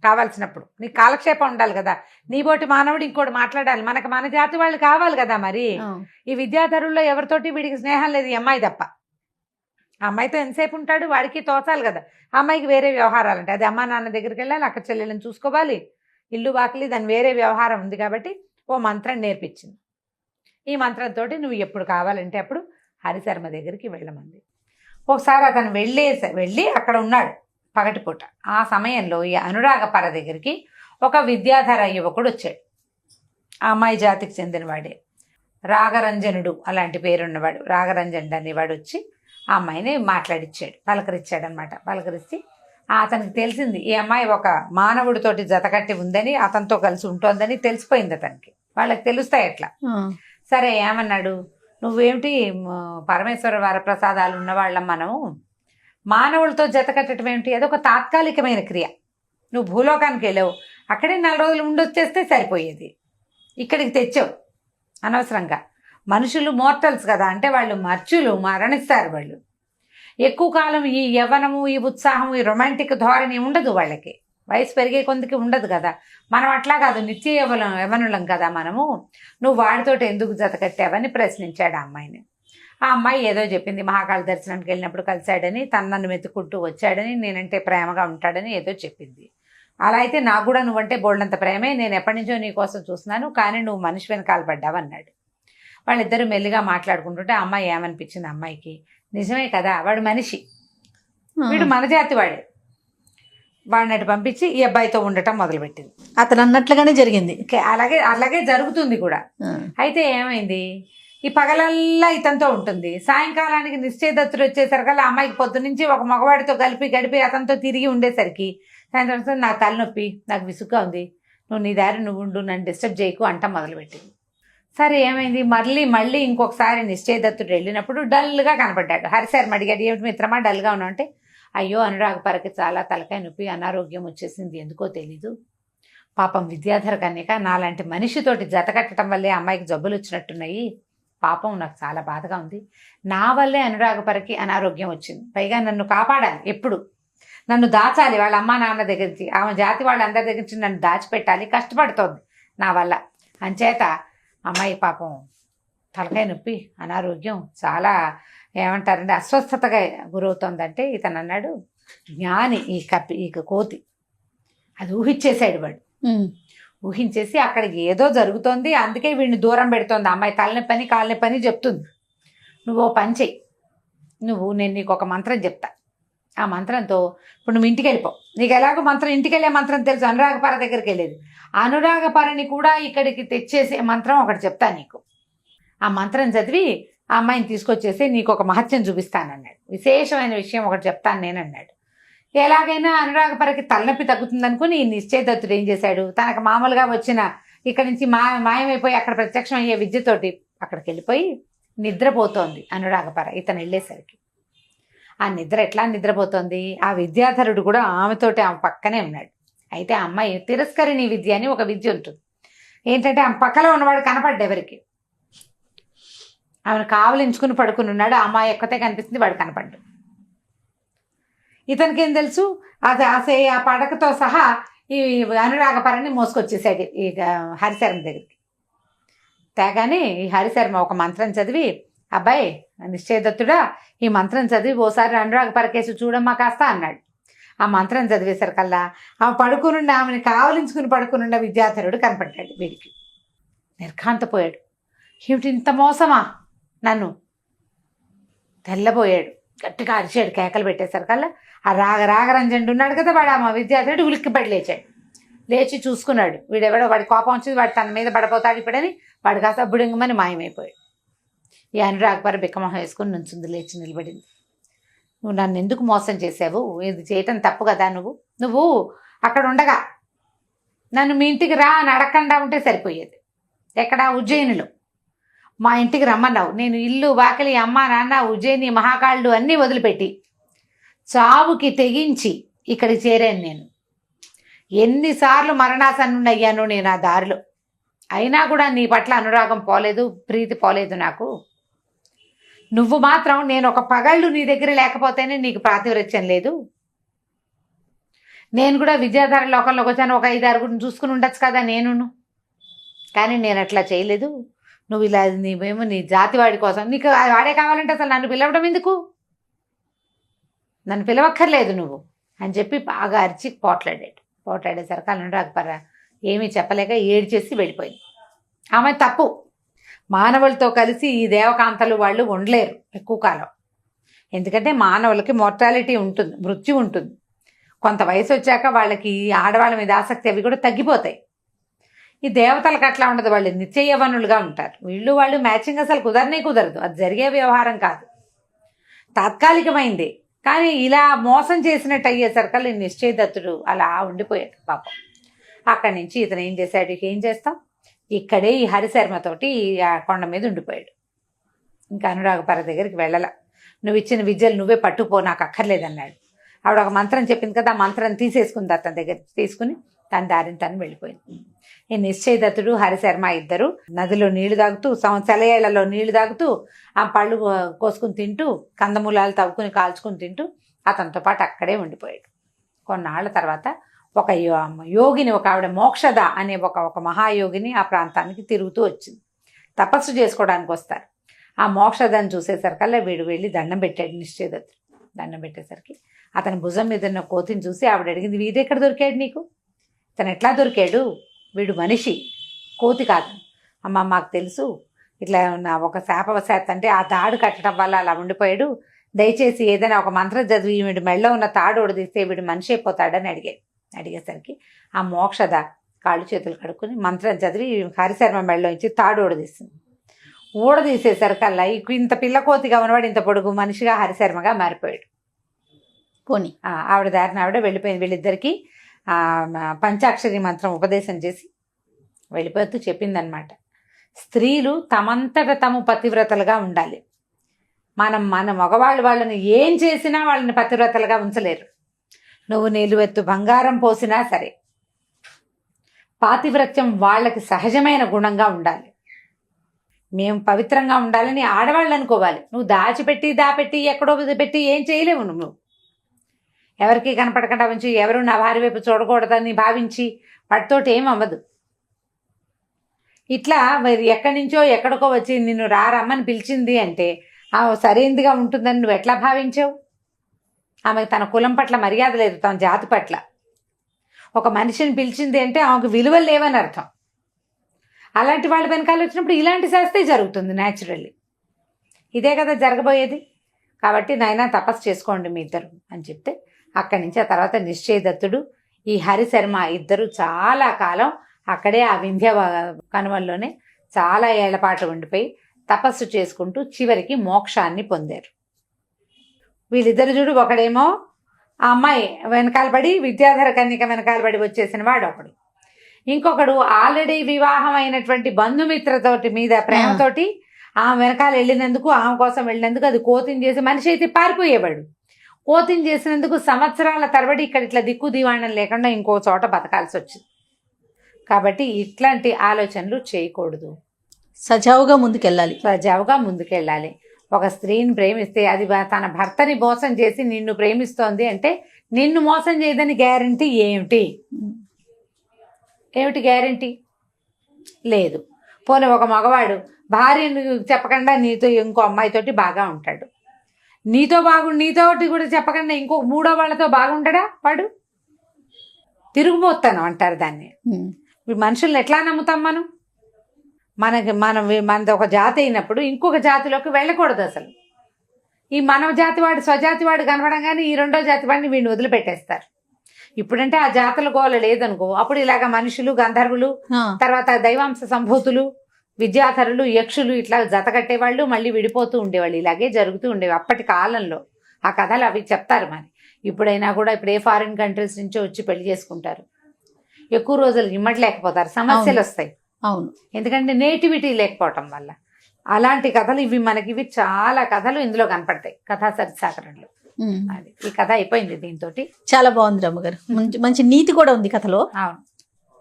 కావాల్సినప్పుడు నీకు కాలక్షేపం ఉండాలి కదా, నీబోటి మానవుడు ఇంకోటి మాట్లాడాలి, మనకు మన జాతి వాళ్ళు కావాలి కదా. మరి ఈ విద్యాధరుల్లో ఎవరితోటి వీడికి స్నేహం లేదు, ఈ అమ్మాయి తప్ప. ఆ అమ్మాయితో ఎంతసేపు ఉంటాడు, వాడికి తోచాలి కదా. ఆ అమ్మాయికి వేరే వ్యవహారాలు ఉంటాయి, అది అమ్మా నాన్న దగ్గరికి వెళ్ళాలి, అక్కడ చెల్లెళ్ళని చూసుకోవాలి, ఇల్లు వాకిలి, దాని వేరే వ్యవహారం ఉంది. కాబట్టి ఓ మంత్రం నేర్పించింది. ఈ మంత్రంతో నువ్వు ఎప్పుడు కావాలంటే అప్పుడు హరిశర్మ దగ్గరికి వెళ్ళమంది. ఒకసారి అతను వెళ్ళి అక్కడ ఉన్నాడు పగటిపూట. ఆ సమయంలో ఈ అనురాగపర దగ్గరికి ఒక విద్యాధర యువకుడు వచ్చాడు. ఆ అమ్మాయి జాతికి చెందినవాడే, రాగరంజనుడు అలాంటి పేరున్నవాడు. రాగరంజనుడు అనేవాడు వచ్చి ఆ అమ్మాయిని మాట్లాడిచ్చాడు, పలకరించాడు అనమాట. పలకరిస్తే అతనికి తెలిసింది ఈ అమ్మాయి ఒక మానవుడితోటి జతకట్టి ఉందని, అతనితో కలిసి ఉంటోందని తెలిసిపోయింది అతనికి. వాళ్ళకి తెలుస్తాయి అట్లా. సరే ఏమన్నాడు, నువ్వేమిటి పరమేశ్వర వరప్రసాదాలు ఉన్నవాళ్ళం మనము, మానవులతో జతకట్టడం ఏమిటి, అదొక తాత్కాలికమైన క్రియ. నువ్వు భూలోకానికి వెళ్ళావు, అక్కడే 4 రోజులు ఉండొచ్చేస్తే సరిపోయేది. ఇక్కడికి తెచ్చావు అనవసరంగా. మనుషులు మోర్టల్స్ కదా, అంటే వాళ్ళు మరణిస్తారు. వాళ్ళు ఎక్కువ కాలం ఈ యవ్వనము, ఈ ఉత్సాహం, ఈ రొమాంటిక్ ధోరణి ఉండదు వాళ్ళకి. వయసు పెరిగే కొందికి ఉండదు కదా. మనం అట్లా కాదు, నిత్య యవ్వనులం కదా మనము. నువ్వు వాడితోటి ఎందుకు జత కట్టావని ప్రశ్నించాడు ఆ అమ్మాయిని. ఆ అమ్మాయి ఏదో చెప్పింది, మహాకాళ దర్శనానికి వెళ్ళినప్పుడు కలిశాడని, నన్ను మెత్తుకుంటూ వచ్చాడని, నేనంటే ప్రేమగా ఉంటాడని ఏదో చెప్పింది. అలా అయితే నాకు కూడా నువ్వంటే బోల్డంత ప్రేమే, నేను ఎప్పటి నుంచో నీ కోసం చూస్తున్నాను, కానీ నువ్వు మనిషి వెనకాల పడ్డావు అన్నాడు. వాళ్ళిద్దరూ మెల్లిగా మాట్లాడుకుంటుంటే ఆ అమ్మాయి ఏమనిపించింది, అమ్మాయికి నిజమే కదా, వాడు మనిషి, వీడు మన జాతి వాడే. వాడినట్టు పంపించి ఈ అబ్బాయితో ఉండటం మొదలుపెట్టింది. అతను అన్నట్లుగానే జరిగింది. అలాగే జరుగుతుంది కూడా. అయితే ఏమైంది, ఈ పగలల్లా ఇతనితో ఉంటుంది. సాయంకాలానికి నిశ్చయదత్తుడు వచ్చేసరికల్లా అమ్మాయికి పొద్దునుంచి ఒక మగవాడితో గడిపి అతనితో తిరిగి ఉండేసరికి సాయంత్రం నాకు తలనొప్పి, నాకు విసుగ్గా ఉంది, నువ్వు నీ దారి నువ్వు ఉండు, నన్ను డిస్టర్బ్ చేయకు అంట మొదలుపెట్టింది. సరే ఏమైంది, మళ్ళీ ఇంకొకసారి నిశ్చయదత్తుడు వెళ్ళినప్పుడు డల్గా కనపడ్డాడు. హరిశర్మ అడిగాడు, ఏమిటి మిత్రమా డల్గా ఉన్నావు అంటే, అయ్యో అనురాగపరకి చాలా తలకాయ నొప్పి, అనారోగ్యం వచ్చేసింది, ఎందుకో తెలీదు. పాపం విద్యాధర కన్యక నాలాంటి మనిషితోటి జత కట్టడం వల్లే అమ్మాయికి జబ్బులు వచ్చినట్టున్నాయి, పాపం నాకు చాలా బాధగా ఉంది, నా వల్లే అనురాగపరకి అనారోగ్యం వచ్చింది, పైగా నన్ను కాపాడాలి, ఎప్పుడు నన్ను దాచాలి, వాళ్ళ అమ్మా నాన్న దగ్గర నుంచి, ఆమె జాతి వాళ్ళందరి దగ్గర నుంచి నన్ను దాచిపెట్టాలి, కష్టపడుతోంది నా వల్ల. అంచేత అమ్మాయి పాపం తలకాయ నొప్పి, అనారోగ్యం, చాలా ఏమంటారంటే అస్వస్థతగా గురవుతోందంటే ఇతను అన్నాడు, జ్ఞాని ఈ కోతి అది ఊహించేశాడు. వాడు ఊహించేసి అక్కడికి ఏదో జరుగుతోంది, అందుకే వీడిని దూరం పెడుతోంది. అమ్మాయి తలనొప్పని కాళ్ళనొప్పని చెప్తుంది. నువ్వు ఓ పని చెయ్యి, నేను నీకు ఒక మంత్రం చెప్తా, ఆ మంత్రంతో ఇప్పుడు నువ్వు ఇంటికి వెళ్ళిపో. నీకు ఎలాగో మంత్రం, ఇంటికి వెళ్ళే మంత్రం తెలుసు, అనురాగపర దగ్గరికి వెళ్ళేది. అనురాగపరని కూడా ఇక్కడికి తెచ్చేసే మంత్రం ఒకటి చెప్తా నీకు. ఆ మంత్రం చదివి ఆ అమ్మాయిని తీసుకొచ్చేసి నీకు ఒక మహత్యం చూపిస్తానన్నాడు. విశేషమైన విషయం ఒకటి చెప్తాను నేనన్నాడు. ఎలాగైనా అనురాగపరకి తలనొప్పి తగ్గుతుంది అనుకుని ఈ నిశ్చయదత్తుడు ఏం చేశాడు, తనకు మామూలుగా వచ్చిన ఇక్కడి నుంచి మాయమైపోయి అక్కడ ప్రత్యక్షం అయ్యే విద్యతోటి అక్కడికి వెళ్ళిపోయి నిద్రపోతోంది అనురాగపర. ఇతను వెళ్ళేసరికి ఆ నిద్ర ఎట్లా నిద్రపోతోంది, ఆ విద్యాధరుడు కూడా ఆమెతోటి ఆమె పక్కనే ఉన్నాడు. అయితే ఆ అమ్మాయి తిరస్కరిణి విద్య అని ఒక విద్య ఉంటుంది. ఏంటంటే ఆమె పక్కలో ఉన్నవాడు కనపడ్డు ఎవరికి, ఆమెను కావలించుకుని పడుకుని ఉన్నాడు. ఆ అమ్మాయి ఎక్కతే కనిపిస్తుంది, వాడు కనపడ్డు. ఇతనికి ఏం తెలుసు, ఆ పడకతో సహా ఈ అనురాగపరని మోసుకొచ్చేసాడు ఈ హరిశర్మ దగ్గరికి. తేగానే ఈ హరిశర్మ ఒక మంత్రం చదివి, అబ్బాయి నిశ్చయదత్తుడా ఈ మంత్రం చదివి ఓసారి అనురాగపరకేసి చూడమ్మా కాస్త అన్నాడు. ఆ మంత్రం చదివేసరికల్లా ఆమె పడుకునుండి, ఆమెను కావలించుకుని పడుకునున్న విద్యాధరుడు కనపడ్డాడు. వీడికి నిర్ఘాంతపోయాడు, ఏమిటి ఇంత మోసమా నన్ను, తెల్లబోయాడు, గట్టిగా అరిచాడు, కేకలు పెట్టేసరికల్లా ఆ రాగరంజనుడు ఉన్నాడు కదా, వాడు ఆ విద్యాధరుడు ఉలిక్కిపడి లేచాడు. లేచి చూసుకున్నాడు, వీడెవడో, వాడి కోపం వచ్చింది, వాడు తన మీద పడిపోతాడు ఇప్పుడని వాడు కాస్త బుడింగమని మాయమైపోయాడు. ఈ అనురాగపర బిక్కమొహం వేసుకుని నుంచుంది, లేచి నిలబడింది. నువ్వు నన్ను ఎందుకు మోసం చేసావు, ఇది చేయటం తప్పు కదా, నువ్వు అక్కడ ఉండగా నన్ను మీ ఇంటికి రా అని అడగకుండా ఉంటే సరిపోయేది. ఎక్కడ, ఉజ్జయినిలో మా ఇంటికి రమ్మన్నావు. నేను ఇల్లు వాకిలి అమ్మ నాన్న ఉజ్జయిని మహాకాళుడు అన్నీ వదిలిపెట్టి చావుకి తెగించి ఇక్కడికి చేరాను. నేను ఎన్నిసార్లు మరణాసన్నుని అయ్యాను నేను ఆ దారిలో, అయినా కూడా నీ పట్ల అనురాగం పోలేదు, ప్రీతి పోలేదు నాకు. నువ్వు మాత్రం నేను ఒక పగళ్ళు నీ దగ్గర లేకపోతేనే నీకు ప్రాతివృత్యం లేదు. నేను కూడా విద్యాధర లోకంలోకి వచ్చాను, ఒక 5-6 చూసుకుని ఉండొచ్చు కదా నేను, కానీ నేను అట్లా చేయలేదు. నువ్వు ఇలా నీవేమో నీ జాతివాడి కోసం, నీకు వాడే కావాలంటే అసలు నన్ను పిలవడం ఎందుకు, నన్ను పిలవక్కర్లేదు నువ్వు అని చెప్పి బాగా అరిచి పోట్లాడేసరికి అనురాగపర ఏమీ చెప్పలేక ఏడ్చేసి వెళ్ళిపోయింది. ఆమె తప్పు. మానవులతో కలిసి ఈ దేవకాంతలు వాళ్ళు ఉండలేరు ఎక్కువ కాలం. ఎందుకంటే మానవులకి మోర్టాలిటీ ఉంటుంది, మృత్యు ఉంటుంది. కొంత వయసు వచ్చాక వాళ్ళకి ఆడవాళ్ళ మీద ఆసక్తి అవి కూడా తగ్గిపోతాయి. ఈ దేవతలకు అట్లా ఉండదు, వాళ్ళు నిత్య యవ్వనులుగా ఉంటారు. వాళ్ళు మ్యాచింగ్ అసలు కుదరదు, అది జరిగే వ్యవహారం కాదు, తాత్కాలికమైంది. కానీ ఇలా మోసం చేసినట్టు అయ్యేసరికల్లా నిశ్చయదత్తుడు అలా ఉండిపోయాడు పాపం. అక్కడి నుంచి ఇతను ఏం చేశాడు, ఏం చేస్తాం, ఇక్కడే ఈ హరిశర్మతోటి ఆ కొండ మీద ఉండిపోయాడు. ఇంకా అనురాగపర దగ్గరికి వెళ్ళాల. నువ్వు ఇచ్చిన విద్యలు నువ్వే పట్టుపో, నాకు అక్కర్లేదన్నాడు. ఆవిడ ఒక మంత్రం చెప్పింది కదా, ఆ మంత్రం తీసేసుకుంది, అతని దగ్గర తీసుకుని తన దారిని తను వెళ్ళిపోయింది. ఈ నిశ్చయదత్తుడు హరిశర్మ ఇద్దరు నదిలో నీళ్లు తాగుతూ, సెలయేళ్లలో నీళ్లు తాగుతూ, ఆ పళ్ళు కోసుకుని తింటూ, కందమూలాలు తవ్వుకుని కాల్చుకుని తింటూ అతనితో పాటు అక్కడే ఉండిపోయాడు. కొన్నాళ్ల తర్వాత ఒక యోగిని, ఒక ఆవిడ మోక్షద అనే ఒక మహాయోగిని ఆ ప్రాంతానికి తిరుగుతూ వచ్చింది. తపస్సు చేసుకోవడానికి వస్తారు. ఆ మోక్షదాన్ని చూసేసరికల్లా వీడు వెళ్ళి దండం పెట్టాడు నిశ్చయదత్తుడు. దండం పెట్టేసరికి అతని భుజం మీద ఉన్న కోతిని చూసి ఆవిడ అడిగింది, వీడు ఎక్కడ దొరికాడు నీకు, ఇతను ఎట్లా దొరికాడు, వీడు మనిషి కోతి కాదు. అమ్మ మాకు తెలుసు, ఇట్లా ఒక శాపవశాత్ అంటే ఆ తాడు కట్టడం వల్ల అలా ఉండిపోయాడు, దయచేసి ఏదైనా ఒక మంత్రం చదివి వీడి మెళ్ళో ఉన్న తాడు ఒడిదిస్తే వీడు మనిషి అయిపోతాడని అడిగేసరికి ఆ మోక్షద కాళ్ళు చేతులు కడుక్కుని మంత్రం చదివి హరిశర్మ మెళ్ళలో నుంచి తాడు ఊడదీస్తుంది. ఊడదీసేసరికల్లా ఇంత పిల్లకోతిగా ఉన్నవాడు ఇంత పొడుగు మనిషిగా హరిశర్మగా మారిపోయాడు. పోనీ ఆవిడ దారిని ఆవిడ వెళ్ళిపోయింది. వీళ్ళిద్దరికీ పంచాక్షరి మంత్రం ఉపదేశం చేసి వెళ్ళిపోతూ చెప్పిందనమాట, స్త్రీలు తమంతట తాము పతివ్రతలుగా ఉండాలి. మన మగవాళ్ళు వాళ్ళని ఏం చేసినా వాళ్ళని పతివ్రతలుగా ఉంచలేరు. నువ్వు నిలువెత్తు బంగారం పోసినా సరే పాతివ్రత్యం వాళ్ళకి సహజమైన గుణంగా ఉండాలి. మేము పవిత్రంగా ఉండాలని ఆడవాళ్ళు అనుకోవాలి. నువ్వు దాపెట్టి ఎక్కడో పెట్టి ఏం చేయలేవు. నువ్వు ఎవరికి కనపడకుండా ఉంచి ఎవరు నా భార్య వైపు చూడకూడదని భావించి వాటితోటి ఏం అవ్వదు. ఇట్లా మరి ఎక్కడి నుంచో ఎక్కడికో వచ్చి నిన్ను రమ్మని పిలిచింది అంటే సరైనదిగా ఉంటుందని నువ్వు ఎట్లా భావించావు? ఆమెకు తన కులం పట్ల మర్యాద లేదు, తన జాతి పట్ల. ఒక మనిషిని పిలిచింది అంటే ఆమెకు విలువలు లేవని అర్థం. అలాంటి వాళ్ళ వెనకాల వచ్చినప్పుడు ఇలాంటి శాస్తే జరుగుతుంది న్యాచురల్లీ. ఇదే కదా జరగబోయేది. కాబట్టి నాయనా తపస్సు చేసుకోండి మీ ఇద్దరు అని చెప్తే అక్కడి నుంచి ఆ తర్వాత నిశ్చయదత్తుడు ఈ హరిశర్మ ఇద్దరు చాలా కాలం అక్కడే ఆ వింధ్య కనుమల్లోనే చాలా ఏళ్ల పాటు ఉండిపోయి తపస్సు చేసుకుంటూ చివరికి మోక్షాన్ని పొందారు. వీళ్ళిద్దరు చూడు, ఒకడేమో ఆ అమ్మాయి వెనకాలబడి విద్యాధర కన్యక వెనకాలబడి వచ్చేసిన వాడు ఒకడు, ఇంకొకడు ఆల్రెడీ వివాహం అయినటువంటి బంధుమిత్రతోటి మీద ప్రేమతోటి ఆమె వెనకాల వెళ్ళినందుకు, ఆమె కోసం వెళ్ళినందుకు అది కోతిని చేసి మనిషి అయితే పారిపోయేవాడు. కోతిని చేసినందుకు సంవత్సరాల తరబడి ఇక్కడ ఇట్లా దిక్కు దివాణం లేకుండా ఇంకో చోట బతకాల్సి వచ్చింది. కాబట్టి ఇట్లాంటి ఆలోచనలు చేయకూడదు. సజావుగా ముందుకెళ్ళాలి. ఒక స్త్రీని ప్రేమిస్తే అది తన భర్తని మోసం చేసి నిన్ను ప్రేమిస్తోంది అంటే నిన్ను మోసం చేయదని గ్యారంటీ ఏమిటి గ్యారంటీ లేదు. పోనీ ఒక మగవాడు భార్యను చెప్పకుండా నీతో ఇంకో అమ్మాయితోటి బాగా ఉంటాడు, నీతోటి కూడా చెప్పకుండా ఇంకో మూడో వాళ్ళతో బాగుంటాడా? వాడు తిరుగుబోతాను అంటారు దాన్ని. మనుషుల్ని ఎట్లా నమ్ముతాం మనం? మనది ఒక జాతి అయినప్పుడు ఇంకొక జాతిలోకి వెళ్ళకూడదు అసలు. ఈ మానవ జాతి వాడు స్వజాతి వాడు కనపడంగానే ఈ రెండో జాతి వాడిని వీడిని వదిలిపెట్టేస్తారు. ఇప్పుడంటే ఆ జాతుల గోల లేదనుకో, అప్పుడు ఇలాగ మనుషులు, గంధర్వులు, తర్వాత దైవాంశ సంభూతులు, విద్యాధరులు, యక్షులు ఇట్లా జత కట్టేవాళ్ళు, మళ్ళీ విడిపోతూ ఉండేవాళ్ళు. ఇలాగే జరుగుతూ ఉండేవి అప్పటి కాలంలో. ఆ కథలు అవి చెప్తారు. మరి ఇప్పుడైనా కూడా ఇప్పుడు ఏ ఫారిన్ కంట్రీస్ నుంచో వచ్చి పెళ్లి చేసుకుంటారు. ఎక్కువ రోజులు ఇమ్మట్లేకపోతారు, సమస్యలు వస్తాయి. అవును, ఎందుకంటే నేటివిటీ లేకపోవటం వల్ల. అలాంటి కథలు ఇవి చాలా కథలు ఇందులో కనపడతాయి కథా సరిసాకరణలో. అది ఈ కథ అయిపోయింది దీంతో. చాలా బాగుంది రమ్మగారు, మంచి నీతి కూడా ఉంది కథలో. అవును,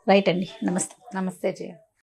రైట్ అండి. నమస్తే. నమస్తే జయ.